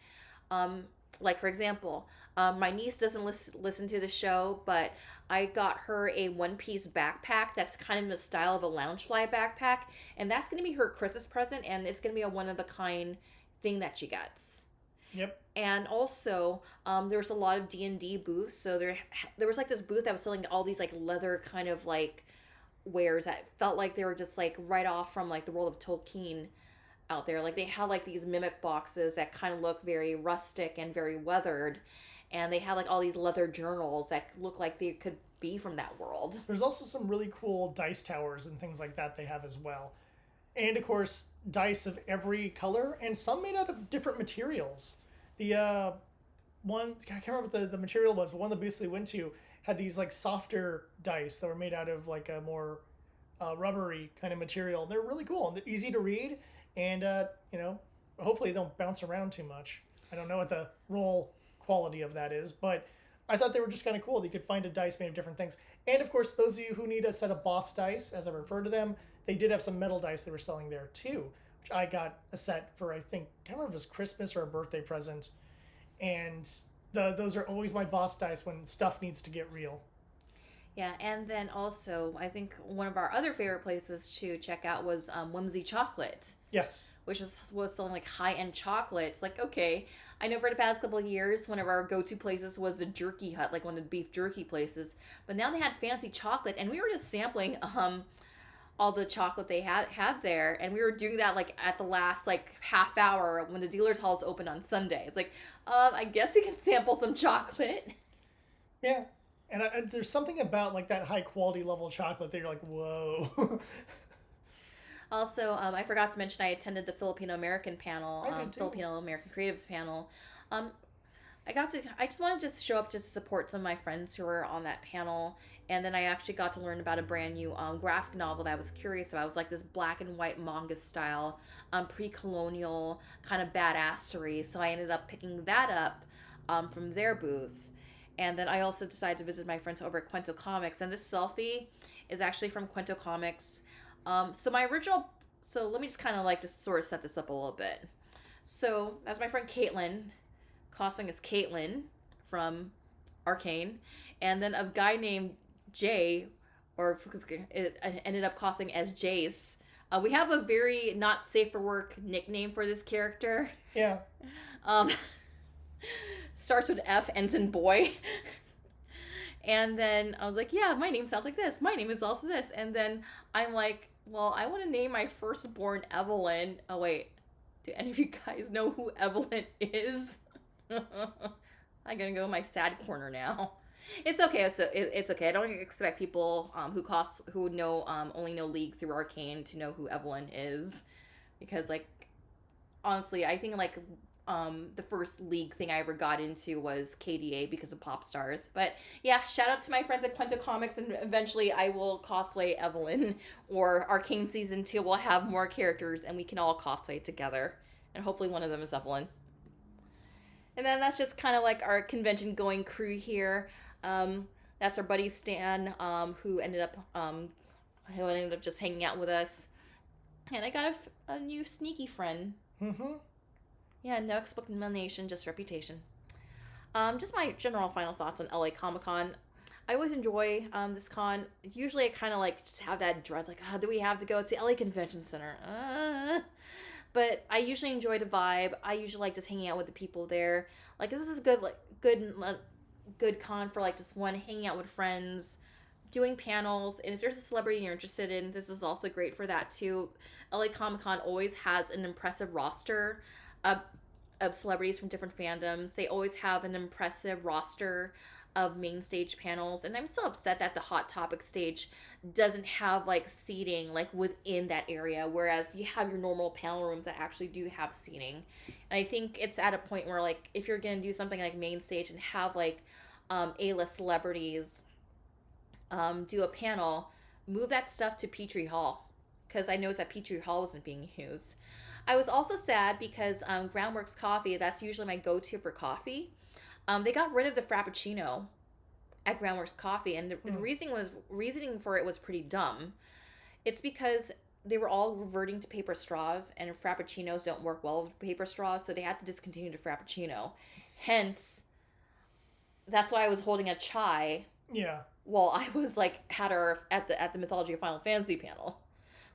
For example, my niece doesn't listen to the show, but I got her a one-piece backpack that's kind of the style of a Loungefly backpack, and that's going to be her Christmas present, and it's going to be a one-of-a-kind thing that she gets. Yep. And also, there was a lot of D&D booths, so there was this booth that was selling all these leather kind of wares that felt like they were just right off from the world of Tolkien out there. They had these mimic boxes that kind of look very rustic and very weathered, and they had all these leather journals that look like they could be from that world. There's also some really cool dice towers and things like that they have as well. And of course, dice of every color, and some made out of different materials. The one, I can't remember what the material was, but one of the booths we went to had these softer dice that were made out of a more rubbery kind of material. They're really cool and easy to read, and hopefully they don't bounce around too much. I don't know what the roll quality of that is, but I thought they were just kind of cool. You could find a dice made of different things. And of course, those of you who need a set of boss dice, as I refer to them, they did have some metal dice they were selling there too, which I got a set for, I think, I can't remember if it was Christmas or a birthday present. And those are always my boss dice when stuff needs to get real. Yeah, and then also, I think one of our other favorite places to check out was Whimsy Chocolate. Yes. Which was selling high-end chocolates. Okay, I know for the past couple of years, one of our go-to places was the Jerky Hut, one of the beef jerky places. But now they had fancy chocolate, and we were just sampling all the chocolate they had there, and we were doing that at the last half hour when the dealer's halls open on Sunday. It's I guess we can sample some chocolate. Yeah. And there's something about that high quality level chocolate that you're whoa. Also, I forgot to mention I attended the Filipino American panel, Filipino American Creatives panel. I just wanted to show up just to support some of my friends who were on that panel, and then I actually got to learn about a brand new graphic novel that I was curious about. It was this black and white manga style, pre-colonial kind of badassery, so I ended up picking that up from their booth. And then I also decided to visit my friends over at Cuento Comics, and this selfie is actually from Cuento Comics. So let me just kind of just sort of set this up a little bit. So that's my friend Caitlin, cosplaying as Caitlin from Arcane, and then a guy named Jay, or it ended up cosplaying as Jace We have a very not safe for work nickname for this character. Yeah. Um, starts with F, ends in boy. And then I was like, yeah, my name sounds like this. My name is also this. And then I'm like, well, I want to name my firstborn Evelyn. Oh, wait. Do any of you guys know who Evelyn is? I'm going to go in my sad corner now. It's okay. It's okay. I don't expect people who know only know League through Arcane to know who Evelyn is, because like honestly, I think like the first League thing I ever got into was KDA because of Pop Stars. But yeah, shout out to my friends at Quinto Comics, and eventually I will cosplay Evelyn, or Arcane Season 2 will have more characters and we can all cosplay together. And hopefully one of them is Evelyn. And then that's just kind of like our convention going crew here. That's our buddy Stan, who ended up just hanging out with us. And I got a new sneaky friend. Mm-hmm. Yeah, no explanation, just reputation. Just my general final thoughts on LA Comic Con. I always enjoy this con. Usually I kind of like just have that dread, like, do we have to go? It's the LA Convention Center. But I usually enjoy the vibe. I usually like just hanging out with the people there. Like, this is good con for like just one, hanging out with friends, doing panels. And if there's a celebrity you're interested in, this is also great for that too. LA Comic Con always has an impressive roster of celebrities from different fandoms. They always have an impressive roster of main stage panels, and I'm so upset that the Hot Topic stage doesn't have like seating like within that area, whereas you have your normal panel rooms that actually do have seating. And I think it's at a point where like if you're gonna do something like main stage and have like A-list celebrities do a panel, move that stuff to Petrie Hall, because I noticed that Petrie Hall wasn't being used. I was also sad because Groundworks Coffee, that's usually my go-to for coffee. They got rid of the Frappuccino at Groundworks Coffee, and the reasoning for it was pretty dumb. It's because they were all reverting to paper straws, and Frappuccinos don't work well with paper straws, so they had to discontinue the Frappuccino. Hence, that's why I was holding a chai. Yeah. While I was like at the Mythology of Final Fantasy panel,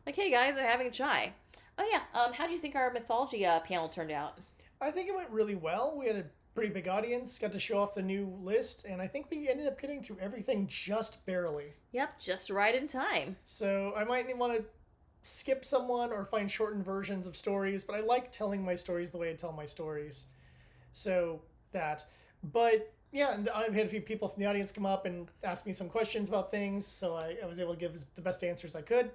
like, hey guys, I'm having a chai. Oh yeah. How do you think our Mythology panel turned out? I think it went really well. We had a pretty big audience, got to show off the new list, and I think we ended up getting through everything just barely. Yep, just right in time. So I might want to skip someone or find shortened versions of stories, but I like telling my stories the way I tell my stories. So that. But yeah, and I've had a few people from the audience come up and ask me some questions about things, so I was able to give the best answers I could.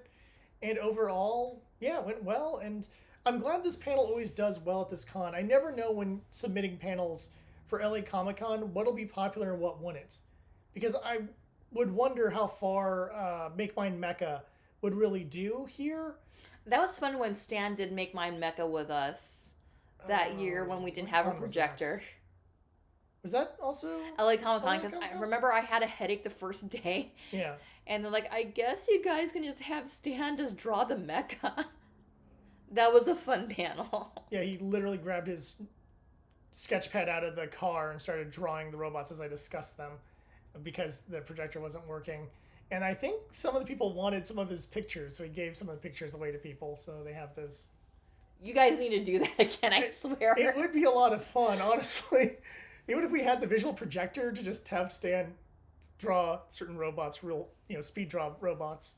And overall, yeah, it went well, and I'm glad this panel always does well at this con. I never know when submitting panels for LA Comic Con what'll be popular and what wouldn't. Because I would wonder how far Make Mine Mecha would really do here. That was fun when Stan did Make Mine Mecha with us that year when we didn't have a projector. Was that also LA Comic Con? Because I remember I had a headache the first day. Yeah. And they're like, I guess you guys can just have Stan just draw the mecha. That was a fun panel. Yeah, he literally grabbed his sketch pad out of the car and started drawing the robots as I discussed them because the projector wasn't working. And I think some of the people wanted some of his pictures, so he gave some of the pictures away to people, so they have those. You guys need to do that again, I swear. It would be a lot of fun, honestly. Even if we had the visual projector to just have Stan draw certain robots, real, speed draw robots,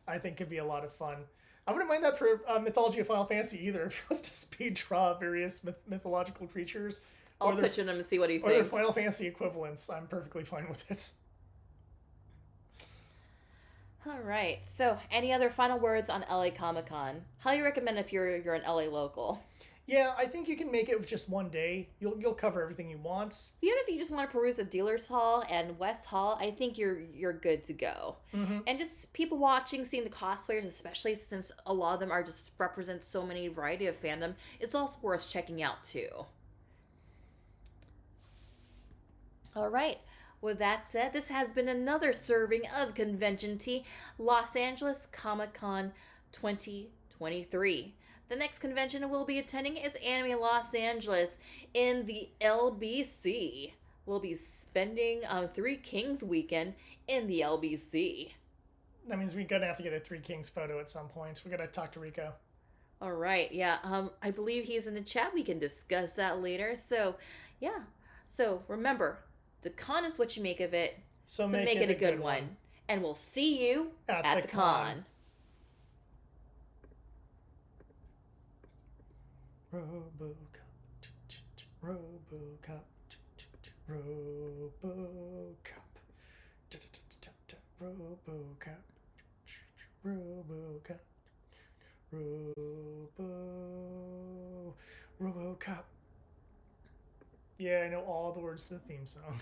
I think could be a lot of fun. I wouldn't mind that for Mythology of Final Fantasy either. If he wants to speed draw various mythological creatures, I'll pitch him and see what he thinks. Or their Final Fantasy equivalents, I'm perfectly fine with it. All right. So, any other final words on LA Comic Con? Highly recommend if you're an LA local. Yeah, I think you can make it with just one day. You'll cover everything you want. Even if you just want to peruse the Dealers Hall and West Hall, I think you're good to go. Mm-hmm. And just people watching, seeing the cosplayers, especially since a lot of them are just represent so many variety of fandom, it's also worth checking out too. All right. With that said, this has been another serving of Convention Tea, Los Angeles Comic Con 2023. The next convention we'll be attending is Anime Los Angeles in the LBC. We'll be spending Three Kings weekend in the LBC. That means we're gonna have to get a Three Kings photo at some point. We gotta talk to Rico. All right. Yeah. I believe he's in the chat. We can discuss that later. So, yeah. So remember, the con is what you make of it. So So make it a good one. And we'll see you at the con. RoboCop, RoboCop, RoboCop, RoboCop, RoboCop, RoboCop. Yeah, I know all the words to the theme song.